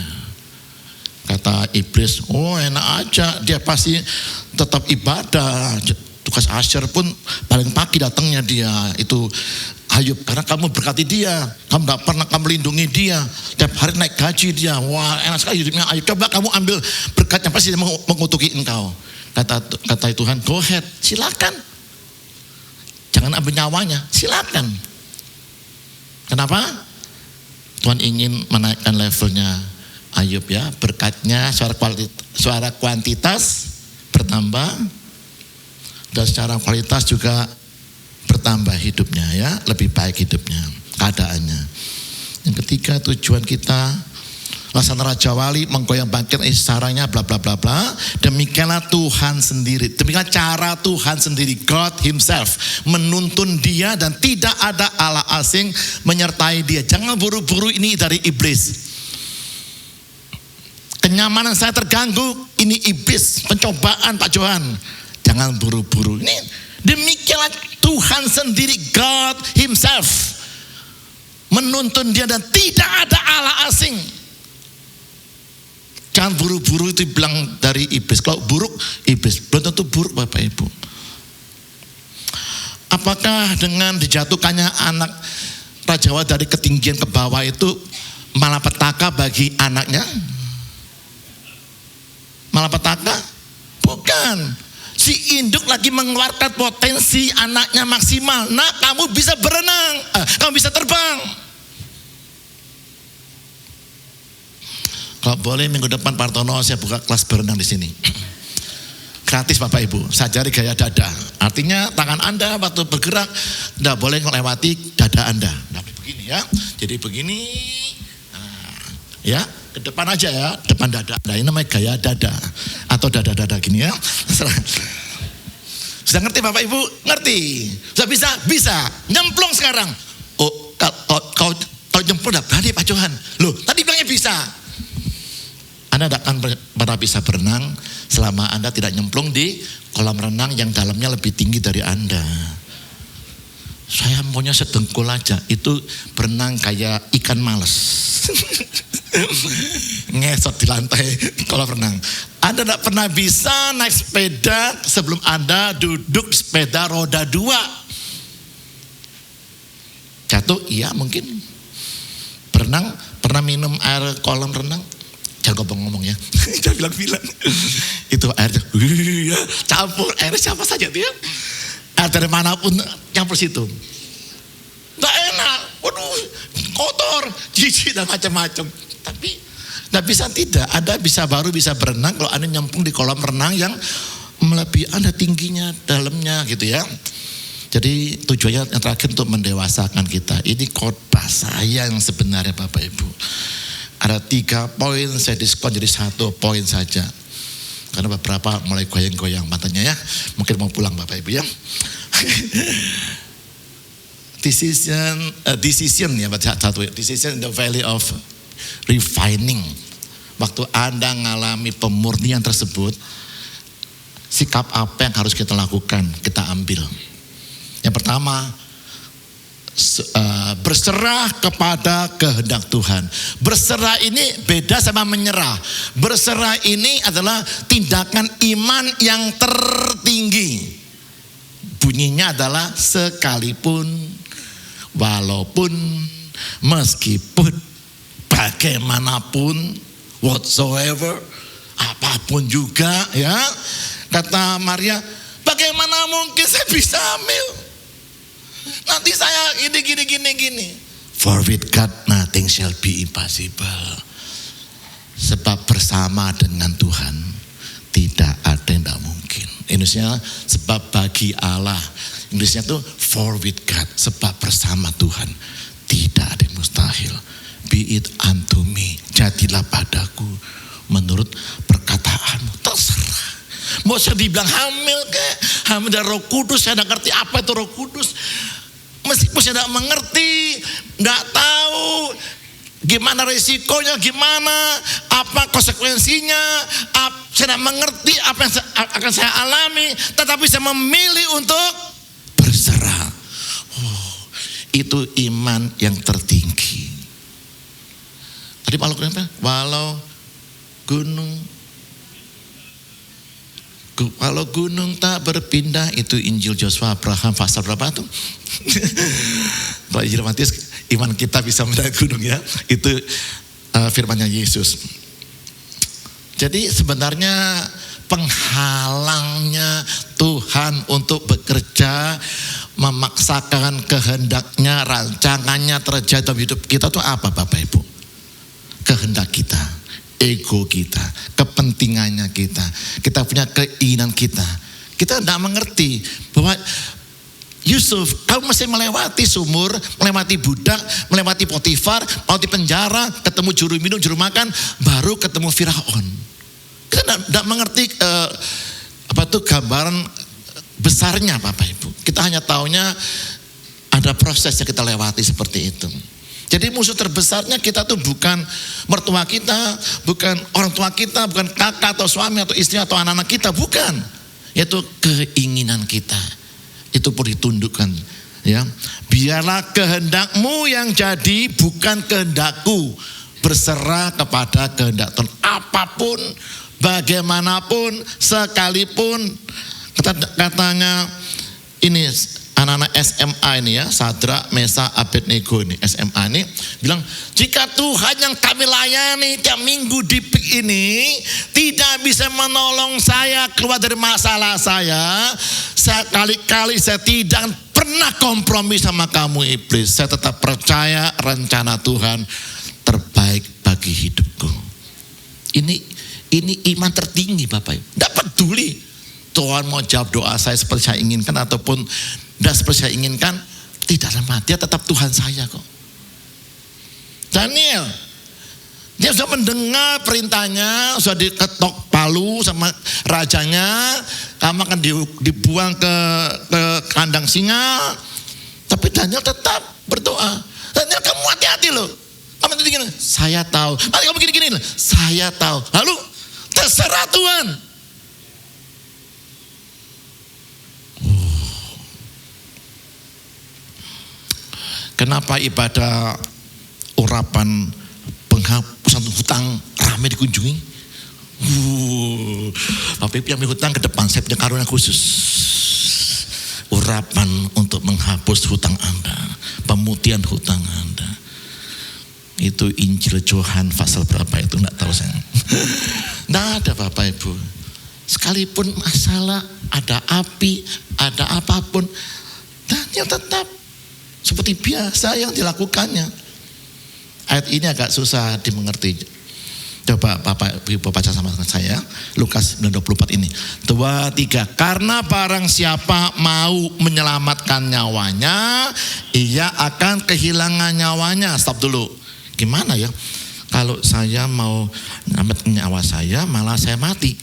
Kata iblis, oh enak aja, dia pasti tetap ibadah. Tugas asyir pun paling pagi datangnya dia, itu Ayub, karena kamu berkati dia, kamu gak pernah kamu lindungi dia, tiap hari naik gaji dia, wah enak sekali hidupnya Ayub, coba kamu ambil berkatnya, pasti dia mengutuki engkau. Kata Tuhan, go ahead, silakan, jangan ambil nyawanya, silakan. Kenapa? Tuhan ingin menaikkan levelnya Ayub ya, berkatnya secara kuantitas bertambah dan secara kualitas juga bertambah hidupnya ya, lebih baik hidupnya, keadaannya. Yang ketiga, tujuan kita laksana Raja Wali menggoyang bangkit isaranya bla bla bla bla. Demikianlah Tuhan sendiri, demikian cara Tuhan sendiri, God Himself menuntun dia dan tidak ada Allah asing menyertai dia. Jangan buru-buru, ini dari iblis. Kenyamanan saya terganggu, ini iblis, pencobaan Pak Johan. Jangan buru-buru. Ini demikianlah Tuhan sendiri, God Himself menuntun dia dan tidak ada Allah asing. Jangan buru-buru, itu bilang dari iblis. Kalau buruk, iblis. Belum tentu buruk Bapak Ibu. Apakah dengan dijatuhkannya anak Raja Wali dari ketinggian ke bawah itu malapetaka bagi anaknya? Malapetaka? Bukan. Si induk lagi mengeluarkan potensi anaknya maksimal. Nah, kamu bisa berenang, kamu bisa terbang. Kalau boleh minggu depan Pak Tono saya buka kelas berenang di sini. Gratis Bapak Ibu, saya ajari gaya dada. Artinya tangan Anda waktu bergerak tidak boleh melewati dada Anda. Nah, begini ya. Jadi begini, nah, ya ke depan aja ya, depan dada Anda. Ini namanya gaya dada atau dada-dada gini ya. Sudah ngerti Bapak Ibu? Ngerti. Sudah bisa? Bisa. Nyemplung sekarang. Oh, kalau nyemplung tidak berani Pak Johan. Loh, tadi bilangnya bisa. Anda tidak akan pernah bisa berenang selama Anda tidak nyemplung di kolam renang yang dalamnya lebih tinggi dari Anda. Saya maunya sedengkul aja, itu berenang kayak ikan males. Ngesot di lantai kolam renang. Anda tidak pernah bisa naik sepeda sebelum Anda duduk sepeda roda 2. Jatuh, iya mungkin. Berenang, pernah minum air kolam renang? Jangan ngomong ya, jangan bilang-bilang. Itu airnya, campur air siapa saja dia. Air dari manapun campur situ. Gak enak, waduh, kotor, jijik dan macam-macam. Tapi nggak bisa tidak, Anda baru bisa berenang kalau Anda nyemplung di kolam renang yang melebihi Anda tingginya, dalamnya gitu ya. Jadi tujuannya yang terakhir untuk mendewasakan kita. Ini khotbah saya yang sebenarnya Bapak Ibu. Ada 3 poin, saya diskon jadi 1 poin saja. Karena beberapa mulai goyang-goyang matanya ya. Mungkin mau pulang Bapak Ibu ya. Decision ya, satu. Decision in the valley of refining. Waktu Anda mengalami pemurnian tersebut, sikap apa yang harus kita lakukan, kita ambil. Yang pertama, berserah kepada kehendak Tuhan. Berserah ini beda sama menyerah. Berserah ini adalah tindakan iman yang tertinggi. Bunyinya adalah sekalipun, walaupun, meskipun, bagaimanapun, whatsoever, apapun juga ya. Kata Maria, bagaimana mungkin saya bisa hamil? Nanti saya gini. For with God nothing shall be impossible. Sebab bersama dengan Tuhan tidak ada yang tidak mungkin. Indonesia sebab bagi Allah. Inggrisnya tuh for with God, sebab bersama Tuhan tidak ada yang mustahil. Be it unto me, jadilah padaku menurut perkataanmu. Terserah. Mau saya dibilang hamil kayak hamil dari Roh Kudus, saya tidak ngerti apa itu Roh Kudus. Meskipun saya tidak mengerti, nggak tahu gimana resikonya, gimana apa konsekuensinya, saya tidak mengerti apa yang akan saya alami, tetapi saya memilih untuk berserah. Itu iman yang tertinggi. Tadi walau gunung tak berpindah, itu Injil Joshua Abraham pasal berapa tuh? Pak Injil Matius, iman kita bisa mendaki gunung ya. Itu firmannya Yesus. Jadi sebenarnya penghalangnya Tuhan untuk bekerja, memaksakan kehendaknya, rancangannya terjadi dalam hidup kita itu apa Bapak Ibu? Kehendak kita, ego kita, kepentingannya kita punya keinginan kita tidak mengerti bahwa Yusuf, kamu masih melewati sumur, melewati budak, melewati Potifar, melewati penjara, ketemu juru minum, juru makan, baru ketemu Firaun. Kita tidak mengerti gambaran besarnya Bapak Ibu. Kita hanya taunya ada proses yang kita lewati seperti itu. Jadi musuh terbesarnya kita tuh bukan mertua kita, bukan orang tua kita, bukan kakak atau suami atau istri atau anak-anak kita, bukan. Yaitu keinginan kita. Itu perlu ditundukkan, ya. Biarlah kehendakmu yang jadi, bukan kehendakku. Berserah kepada kehendak Tuhan. Apapun, bagaimanapun, sekalipun. Katanya ini anak-anak SMA ini ya, Sadrak, Mesak, Abednego ini, SMA ini bilang, jika Tuhan yang kami layani tiap minggu di PIK ini tidak bisa menolong saya keluar dari masalah saya, sekali-kali saya tidak pernah kompromi sama kamu iblis. Saya tetap percaya rencana Tuhan terbaik bagi hidupku. Ini iman tertinggi Bapak Ibu. Tidak peduli Tuhan mau jawab doa saya seperti saya inginkan ataupun tidak seperti saya inginkan, tidak dalam hati tetap Tuhan saya kok. Daniel, dia sudah mendengar perintahnya, sudah diketok palu sama rajanya, kamu akan dibuang ke kandang singa. Tapi Daniel tetap berdoa. Daniel, kamu hati-hati loh. Kamu gini, saya tahu. Kamu gini-gini, saya tahu. Lalu terserah Tuhan. Kenapa ibadah urapan penghapusan hutang ramai dikunjungi? Bapak Ibu yang hutang ke depan, saya punya karunia khusus. Urapan untuk menghapus hutang Anda, pemutihan hutang Anda. Itu Injil Yohanes pasal berapa itu enggak tahu saya. Enggak ada Bapak Ibu. Sekalipun masalah, ada api, ada apapun, Daniel tetap seperti biasa yang dilakukannya. Ayat ini agak susah dimengerti. Coba Bapak Ibu baca sama saya, Lukas 9:24 ini. 2-3. Karena barang siapa mau menyelamatkan nyawanya, ia akan kehilangan nyawanya. Stop dulu. Gimana ya? Kalau saya mau menyelamatkan nyawa saya, malah saya mati.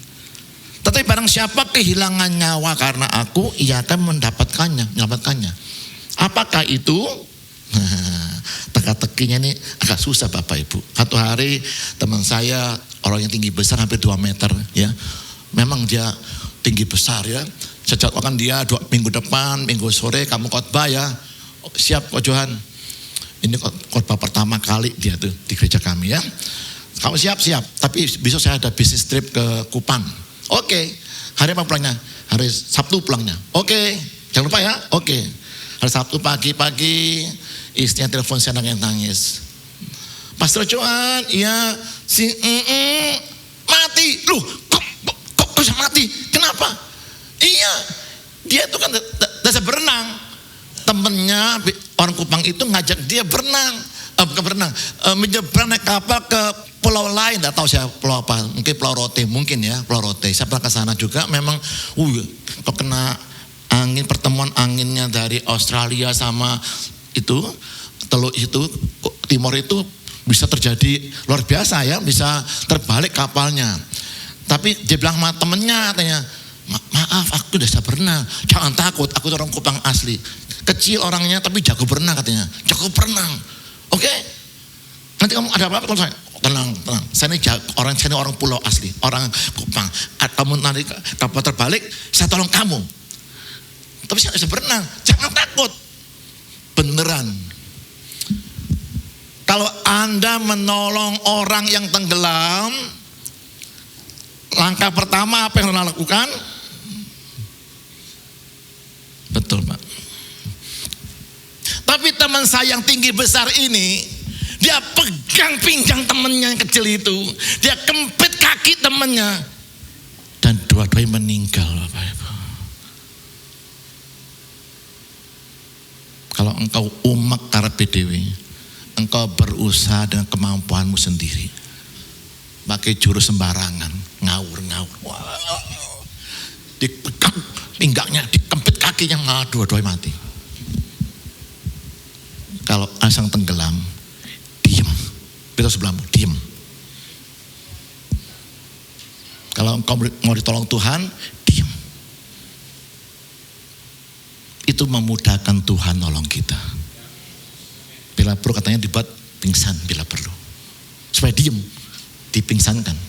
Tetapi barang siapa kehilangan nyawa karena aku, ia akan menyelamatkannya. Apakah itu? Teka-tekinya ini agak susah Bapak Ibu. Satu hari teman saya orang yang tinggi besar hampir 2 meter ya. Memang dia tinggi besar ya. Saya jadwalkan dia 2 minggu depan, minggu sore kamu khotbah ya. Siap Kok Johan. Ini khotbah pertama kali dia tuh di gereja kami ya. Kamu siap? Tapi besok saya ada bisnis trip ke Kupang. Oke. Hari apa pulangnya? Hari Sabtu pulangnya. Oke. Jangan lupa ya. Oke. Hari Sabtu pagi-pagi istrinya telepon saya nangis. Pastor Johan, iya Mati. Loh, kok bisa mati? Kenapa? Iya, dia itu kan dasar berenang. Temennya orang Kupang itu ngajak dia berenang. Bukan berenang, menyeberang naik kapal ke pulau lain. Tidak tahu saya pulau apa, mungkin Pulau Rote, mungkin ya Pulau Rote. Saya pernah ke sana juga. Memang, kok kena angin, pertemuan anginnya dari Australia sama itu Teluk itu Timor itu bisa terjadi luar biasa ya, bisa terbalik kapalnya. Tapi dia bilang sama temennya, katanya, maaf aku udah bisa berenang, jangan takut, aku orang Kupang asli, kecil orangnya tapi jago berenang katanya, jago berenang. Oke, nanti kamu ada apa-apa kalau saya tenang. Saya ini orang pulau asli, orang Kupang. Kamu nanti kapal terbalik, saya tolong kamu. Tapi saya bisa berenang, jangan takut. Beneran. Kalau Anda menolong orang yang tenggelam, langkah pertama apa yang Anda lakukan? Betul, Pak. Tapi teman saya yang tinggi besar ini, dia pegang pinggang temannya yang kecil itu, dia kempit kaki temannya, dan dua-duanya meninggal, Bapak Ibu. Kalau engkau umak karepe dhewe, engkau berusaha dengan kemampuanmu sendiri, pakai jurus sembarangan, ngawur, dipegang pinggangnya, dikempit kakinya, dua-duanya mati. Kalau asang tenggelam, diem. Kita sebelahmu, diem. Kalau engkau mau ditolong Tuhan, diem. Itu memudahkan Tuhan nolong kita. Bila perlu katanya dibuat pingsan bila perlu. Supaya diem, dipingsankan.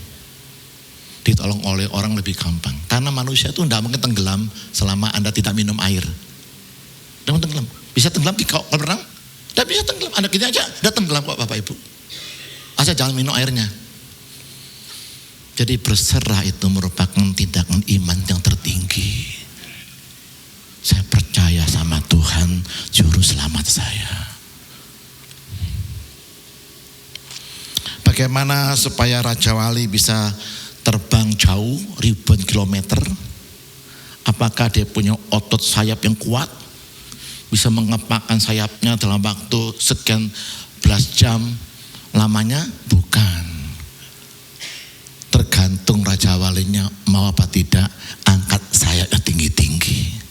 Ditolong oleh orang lebih gampang. Karena manusia itu tidak mungkin tenggelam selama Anda tidak minum air. Tidak mungkin tenggelam. Bisa tenggelam di kolam renang? Tidak bisa tenggelam, anak kita aja udah tenggelam kok Bapak Ibu. Asal jangan minum airnya. Jadi berserah itu merupakan tindakan iman yang tertinggi. Saya percaya sama Tuhan, juru selamat saya. Bagaimana supaya Raja Wali bisa terbang jauh, ribuan kilometer? Apakah dia punya otot sayap yang kuat? Bisa mengepakkan sayapnya dalam waktu sekian belas jam lamanya? Bukan. Tergantung Raja Walinya mau apa tidak, angkat sayapnya tinggi-tinggi.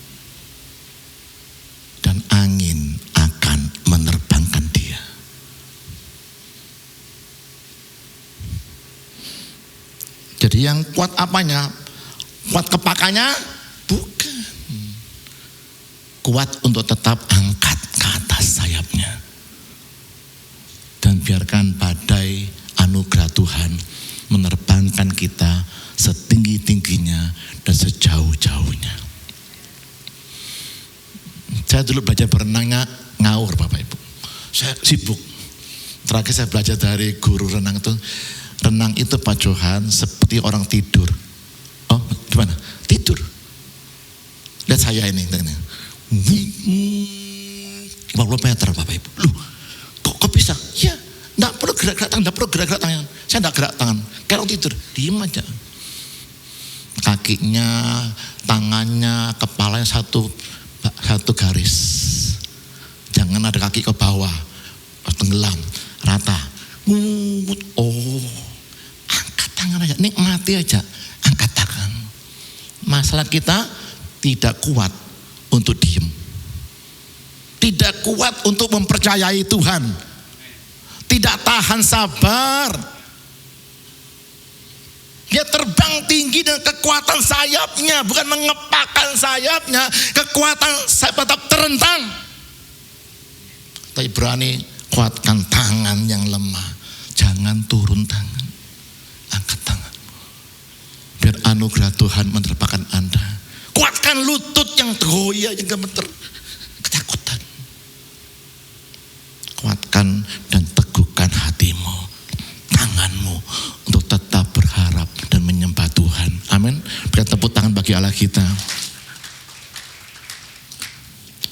Dan angin akan menerbangkan dia. Jadi yang kuat apanya? Kuat kepakannya? Bukan. Kuat untuk tetap angkat ke atas sayapnya. Dan biarkan badai anugerah Tuhan menerbangkan kita setinggi-tingginya dan sejauh-jauhnya. Saya dulu belajar berenangnya ngawur Bapak Ibu. Saya sibuk. Terakhir saya belajar dari guru renang itu, renang itu Pak Johan seperti orang tidur. Oh gimana? Tidur. Lihat saya ini. 50 meter Bapak Ibu. Loh, kok bisa? Ya, enggak perlu gerak-gerak tangan, Saya enggak gerak tangan. Kayak orang tidur, diem aja. Kakinya, tangannya, kepalanya satu garis. Jangan ada kaki ke bawah, tenggelam, rata. Angkat tangan aja, nikmati aja, angkat tangan. Masalah kita tidak kuat untuk diem. Tidak kuat untuk mempercayai Tuhan. Tidak tahan sabar. Dia terbang tinggi dengan kekuatan sayapnya, bukan mengepakkan sayapnya. Kekuatan sayap tetap terentang. Tapi berani kuatkan tangan yang lemah. Jangan turun tangan. Angkat tangan. Biar anugerah Tuhan menerbangkan Anda. Kuatkan lutut yang goyah, yang gemeter. Ketakutan. Kuatkan dan teguhkan hatimu, tanganmu untuk tetap berharap dan menyembah Tuhan. Amin. Beri tepuk tangan bagi Allah kita.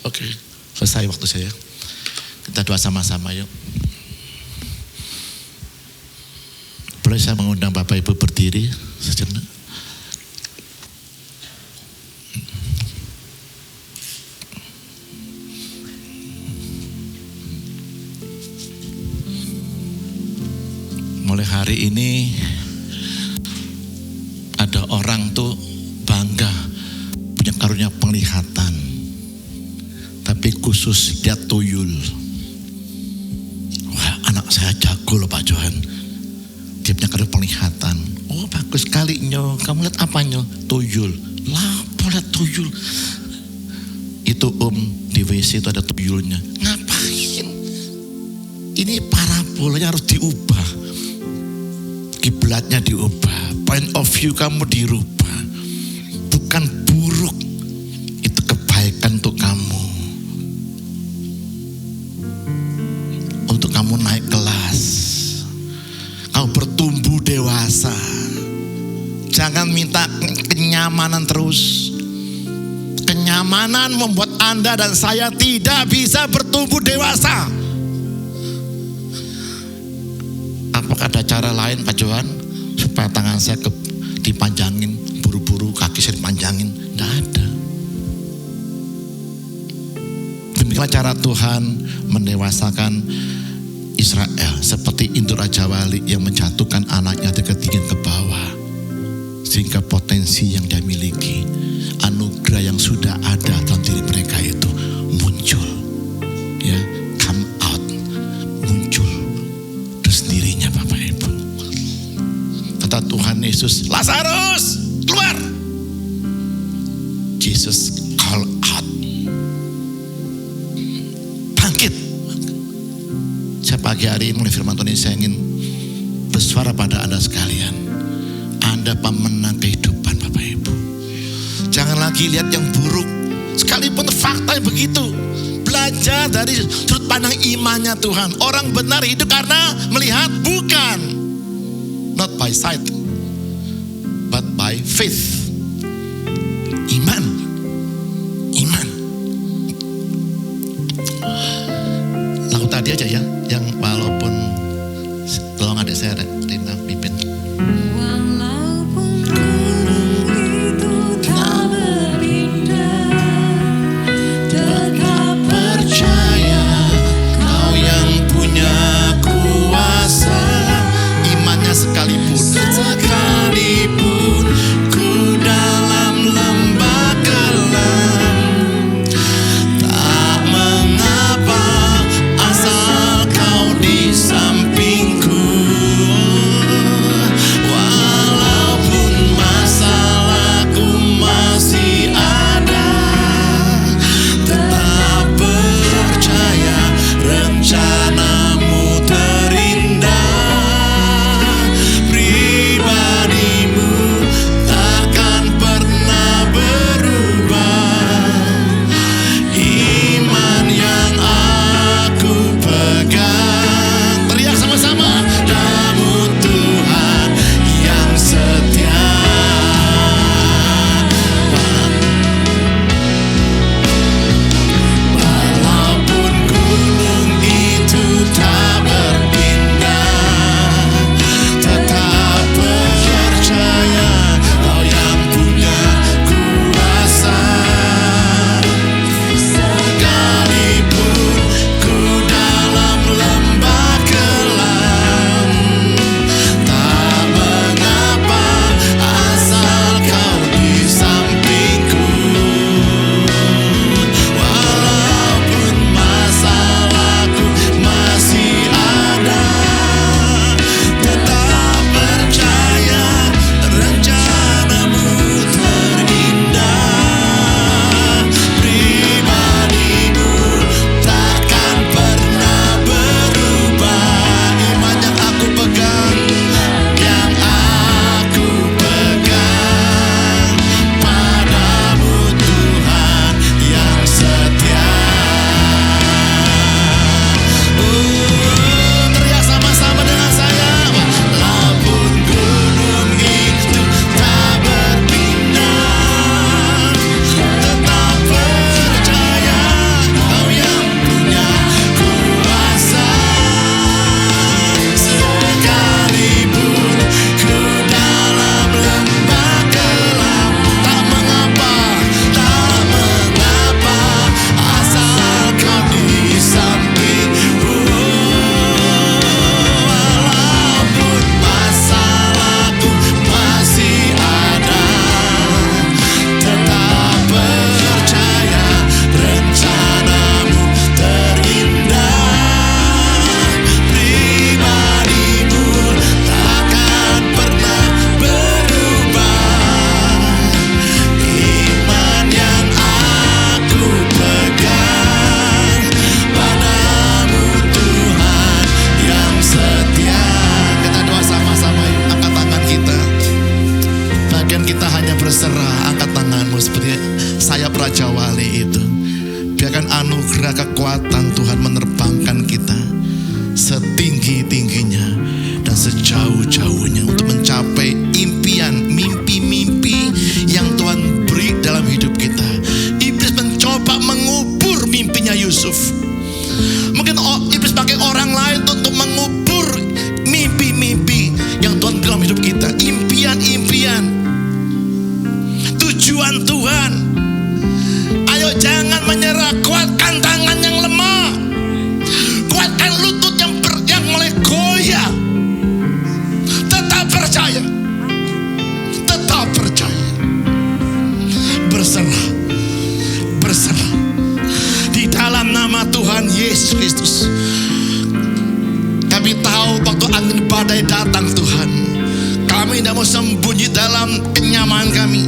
Oke, selesai waktu saya. Kita doa sama-sama yuk. Boleh Boleh saya mengundang Bapak Ibu berdiri sejenak? Mulai hari ini ada orang tuh bangga punya karunia penglihatan, tapi khusus dia tuyul. Wah, anak saya jago loh Pak Johan, dia punya karunia penglihatan. Oh bagus sekali Nyo, kamu lihat apa Nyo? Tuyul. Lah boleh tuyul. Itu di WC itu ada tuyulnya. Ngapain? Ini parabolanya harus diubah. Kiblatnya diubah, point of view kamu dirubah. Bukan buruk, itu kebaikan untuk kamu. Untuk kamu naik kelas, kamu bertumbuh dewasa. Jangan minta kenyamanan terus. Kenyamanan membuat Anda dan saya tidak bisa bertumbuh dewasa. Apakah ada cara lain Pak Johan supaya tangan saya dipanjangin, buru-buru kaki saya dipanjangin? Tidak ada. Demikianlah cara Tuhan mendewasakan Israel, seperti induk Raja Wali yang menjatuhkan anaknya dari ketinggian ke bawah, sehingga potensi yang dia miliki, anugerah yang sudah ada dalam diri mereka itu muncul, ya, come out, muncul sendirinya Bapak Ibu. Kata Tuhan Yesus, Lazarus keluar. Jesus call out, bangkit. Saya pagi hari ini mulai firman Tuhan ini saya ingin bersuara pada Anda sekalian. Anda pemenang kehidupan Bapak Ibu. Jangan lagi lihat yang buruk, sekalipun fakta begitu. Belajar dari sudut pandang imannya Tuhan. Orang benar hidup karena melihat, bukan not by sight but by faith. Iman. Lagu tadi aja ya, yang walaupun tolong adik saya Rina pimpin. Walaupun gunung itu tak berpindah, tetap Percaya Kau yang punya kuasa. Imannya sekalipun ku dalam lembah kelam, tak mengapa asal Kau anugerah kekuatan Tuhan menerbangkan kita setinggi-tingginya dan sejauh-jauhnya untuk mencapai impian, mimpi-mimpi yang Tuhan beri dalam hidup kita. Iblis mencoba mengubur mimpinya Yusuf. Mungkin iblis pakai orang lain untuk mengubur mimpi-mimpi yang Tuhan beri dalam hidup kita. Impian-impian, tujuan Tuhan. Ayo jangan menyerah, kuatkan tangan yang lemah, kuatkan lutut yang mulai goyah. Tetap percaya, tetap percaya. Berserah, berserah di dalam nama Tuhan Yesus Kristus. Kami tahu waktu angin badai datang Tuhan, kami tidak mau sembunyi dalam kenyamanan kami.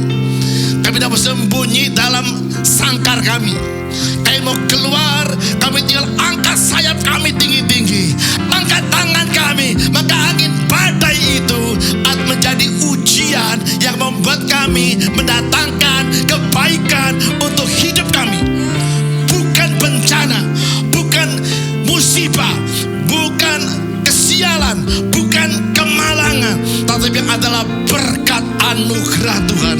Kami tidak mau sembunyi dalam sangkar kami. Kami mau keluar, kami tinggal angkat sayap kami tinggi-tinggi, angkat tangan kami. Maka angin badai itu akan menjadi ujian yang membuat kami mendatangkan kebaikan untuk hidup kami. Bukan bencana, bukan musibah, bukan kesialan, bukan kemalangan, tetapi adalah berkat anugerah Tuhan.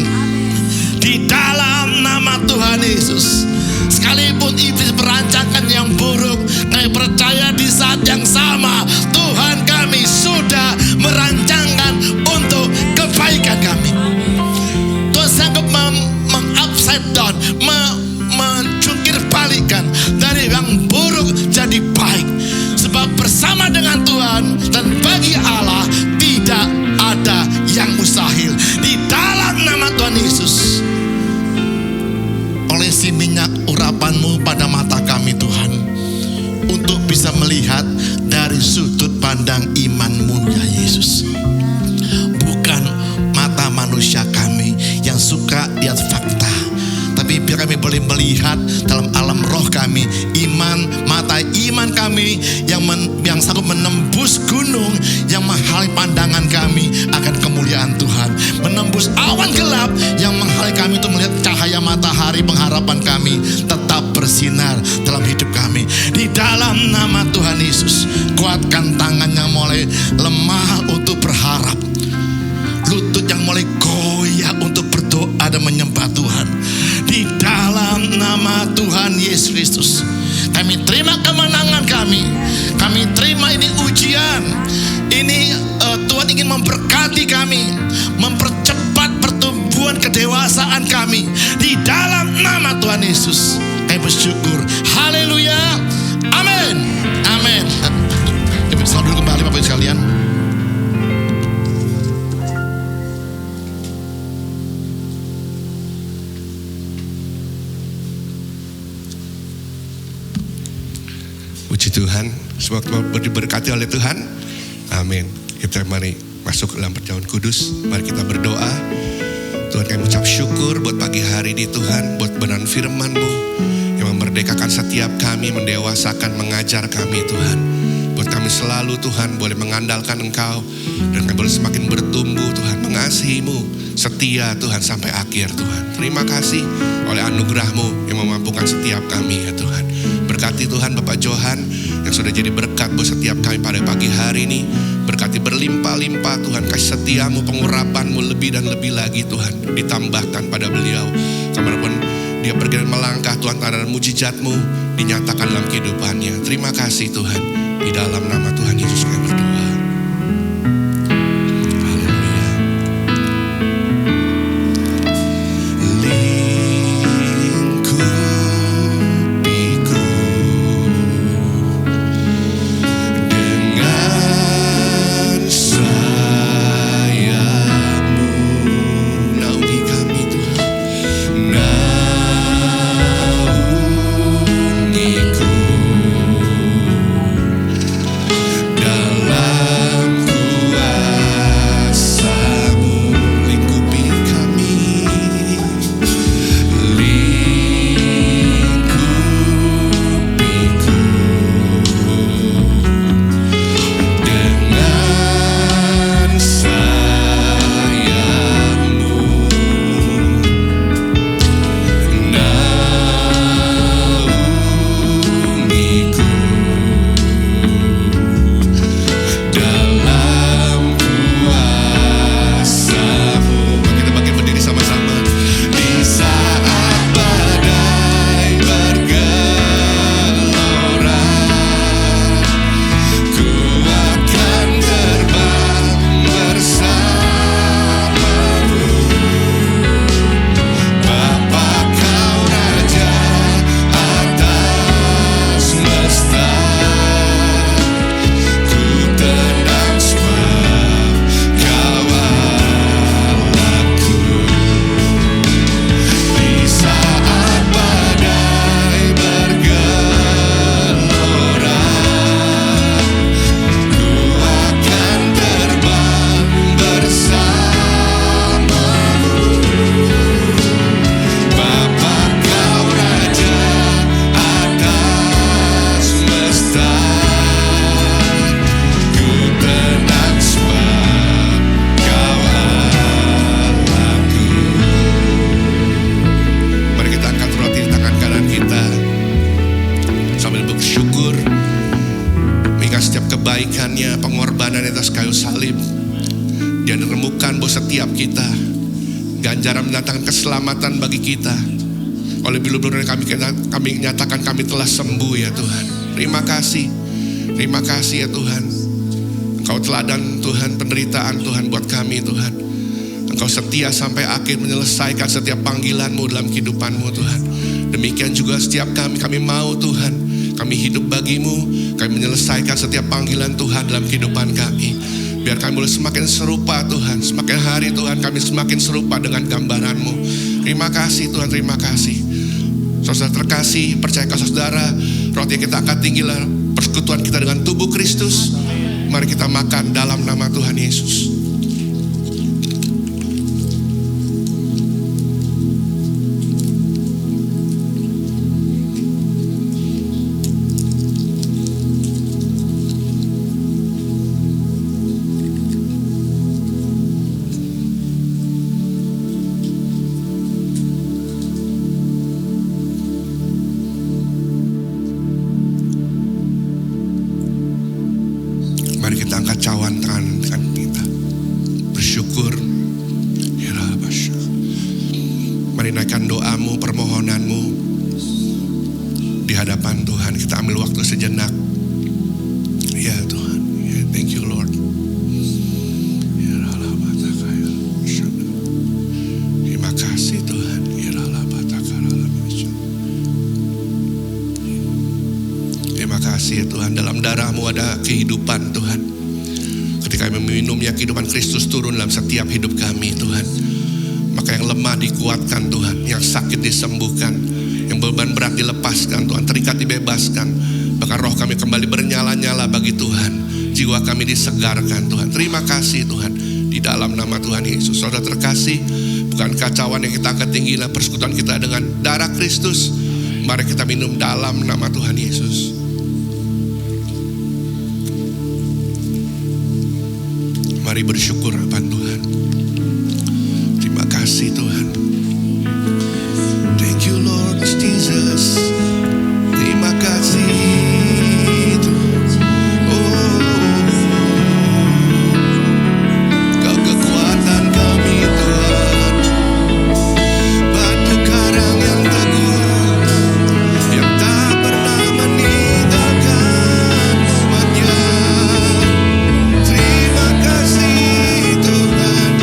Di dalam nama Tuhan Yesus, sekalipun iblis merancangkan yang buruk, kami percaya di saat yang sama Tuhan kami sudah merancangkan untuk kebaikan kami. Tuhan sanggup meng-upside down, mencungkir balikan dari yang buruk jadi baik. Sebab bersama dengan Tuhan dan bagi Allah tidak ada yang mustahil. Di dalam nama Tuhan Yesus, olesi minyak urapan-Mu pada mata kami Tuhan, untuk bisa melihat dari sudut pandang iman-Mu ya Yesus. Bukan mata manusia kami yang suka lihat fakta, tapi biar kami boleh melihat dalam alam roh kami, mata iman kami yang sanggup menembus gunung, yang menghalangi pandangan kami akan kemuliaan Tuhan, menembus awan gelap yang menghalangi kami untuk melihat cahaya matahari pengharapan kami tetap bersinar dalam hidup kami. Di dalam nama Tuhan Yesus, kuatkan tangan yang mulai lemah untuk berharap, lutut yang mulai goyah untuk berdoa dan menyembah Tuhan. Di dalam nama Tuhan Yesus Kristus, kami terima kemenangan kami. Kami terima ini ujian. Ini Tuhan ingin memberkati kami, mempercepat pertumbuhan kedewasaan kami. Di dalam nama Tuhan Yesus, kami bersyukur. Haleluya. Amin. Amin. Ibu selamat dulu kembali Bapak Ibu sekalian. Puji Tuhan, semoga diberkati oleh Tuhan. Amin. Kita mari masuk dalam perjamuan kudus. Mari kita berdoa. Tuhan, kami ucap syukur buat pagi hari ini Tuhan, buat benar firman-Mu yang memerdekakan setiap kami, mendewasakan, mengajar kami Tuhan. Buat kami selalu Tuhan boleh mengandalkan Engkau, dan kami boleh semakin bertumbuh Tuhan, mengasihi-Mu, setia Tuhan sampai akhir Tuhan. Terima kasih oleh anugerah-Mu yang memampukan setiap kami ya Tuhan. Berkati Tuhan Bapak Johan yang sudah jadi berkat buat setiap kami pada pagi hari ini. Berkati berlimpah-limpah Tuhan, kasih setia-Mu, pengurapan-Mu lebih dan lebih lagi Tuhan ditambahkan pada beliau. Kemanapun dia pergi dan melangkah Tuhan, tanda dan mujizat-Mu dinyatakan dalam kehidupannya. Terima kasih Tuhan. Di dalam nama Tuhan Yesus kami berdoa. Dalam bersyukur mengingat setiap kebaikannya, pengorbanan atas kayu salib. Dia menemukan bahwa setiap kita ganjaran mendatangkan keselamatan bagi kita. Oleh bilur-bilur kami nyatakan kami telah sembuh ya Tuhan. Terima kasih ya Tuhan. Engkau teladan Tuhan, penderitaan Tuhan buat kami Tuhan. Engkau setia sampai akhir menyelesaikan setiap panggilan-Mu dalam kehidupan-Mu Tuhan. Demikian juga setiap kami mau Tuhan, kami hidup bagi-Mu, kami menyelesaikan setiap panggilan Tuhan dalam kehidupan kami. Biar kami boleh semakin serupa Tuhan, semakin hari Tuhan kami semakin serupa dengan gambaran-Mu. Terima kasih Tuhan, terima kasih. Saudara terkasih, percayakan saudara, roti yang kita angkat tinggilah persekutuan kita dengan tubuh Kristus. Mari kita makan dalam nama Tuhan Yesus. Mari kita angkat cawan tangan kita. Bersyukur. Mari naikkan doamu, permohonanmu di hadapan Tuhan. Kita ambil waktu sejenak. Ya Tuhan, ya, thank you Lord. Terima kasih Tuhan. Terima kasih Tuhan, dalam darah-Mu ada kehidupan Tuhan. Ketika kami meminumnya, kehidupan Kristus turun dalam setiap hidup kami Tuhan. Maka yang lemah dikuatkan Tuhan, yang sakit disembuhkan, yang beban berat dilepaskan Tuhan, terikat dibebaskan. Bahkan roh kami kembali bernyala-nyala bagi Tuhan, jiwa kami disegarkan Tuhan. Terima kasih Tuhan, di dalam nama Tuhan Yesus. Saudara terkasih, bukan kacauan yang kita angkat tinggilah persekutuan kita dengan darah Kristus. Mari kita minum dalam nama Tuhan Yesus. Mari bersyukur kepada Tuhan. Terima kasih Tuhan. Thank you Lord Jesus. Terima kasih Tuhan. Kau kekuatan kami Tuhan. Batu karang yang teguh, yang tak pernah meninggalkan umatnya. Terima kasih Tuhan.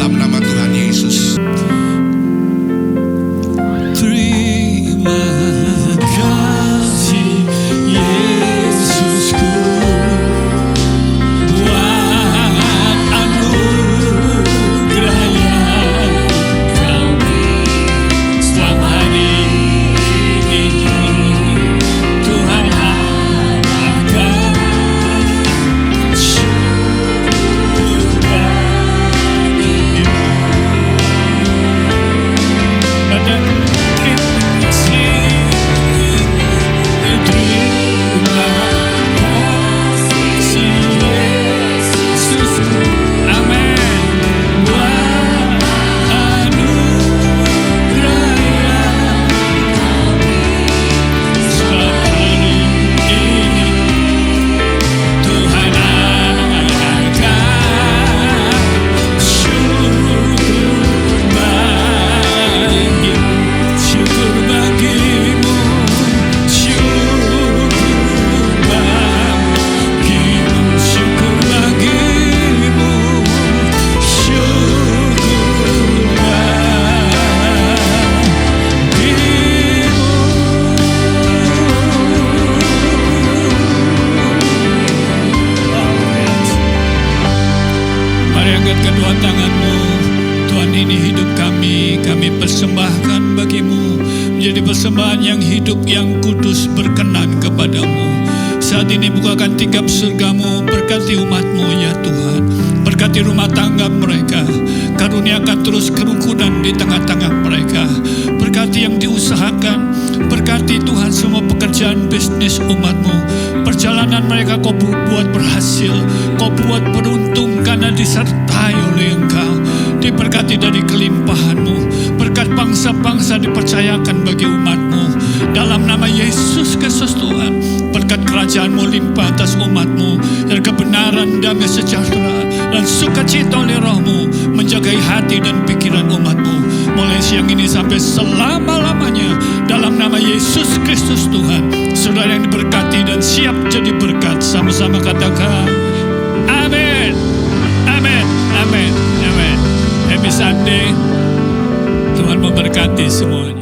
dalam nama Tuhan Yesus. Terima kasih Yesusku buat anugerah yang Kau beri selama hari ini. Tuhan harapkan syukur bagimu. Dan kedua tanganmu, Tuhan, ini hidup kami persembahkan bagimu, menjadi persembahan yang hidup, yang kudus, berkenan kepadamu. Saat ini bukakan tingkap surgamu, berkati umatmu ya Tuhan, berkati rumah tangga mereka, karuniakan terus kerukunan di tengah-tengah mereka, berkati yang diusahakan, berkati Tuhan semua pekerjaan bisnis umatmu, perjalanan mereka Kau buat berhasil, Kau buat beruntung karena disertai oleh Engkau, diberkati dari kelimpahan-Mu, berkat bangsa-bangsa dipercayakan bagi umat-Mu, dalam nama Yesus Kristus Tuhan, berkat kerajaan-Mu limpah atas umat-Mu, dan kebenaran, damai sejahtera, dan sukacita oleh Roh-Mu, menjagai hati dan pikiran umat-Mu, mulai siang ini sampai selama-lamanya, dalam nama Yesus Kristus Tuhan. Saudara yang diberkati dan siap jadi berkat, sama-sama katakan amin, amin, amin, amin. Happy Sunday, Tuhan memberkati semuanya.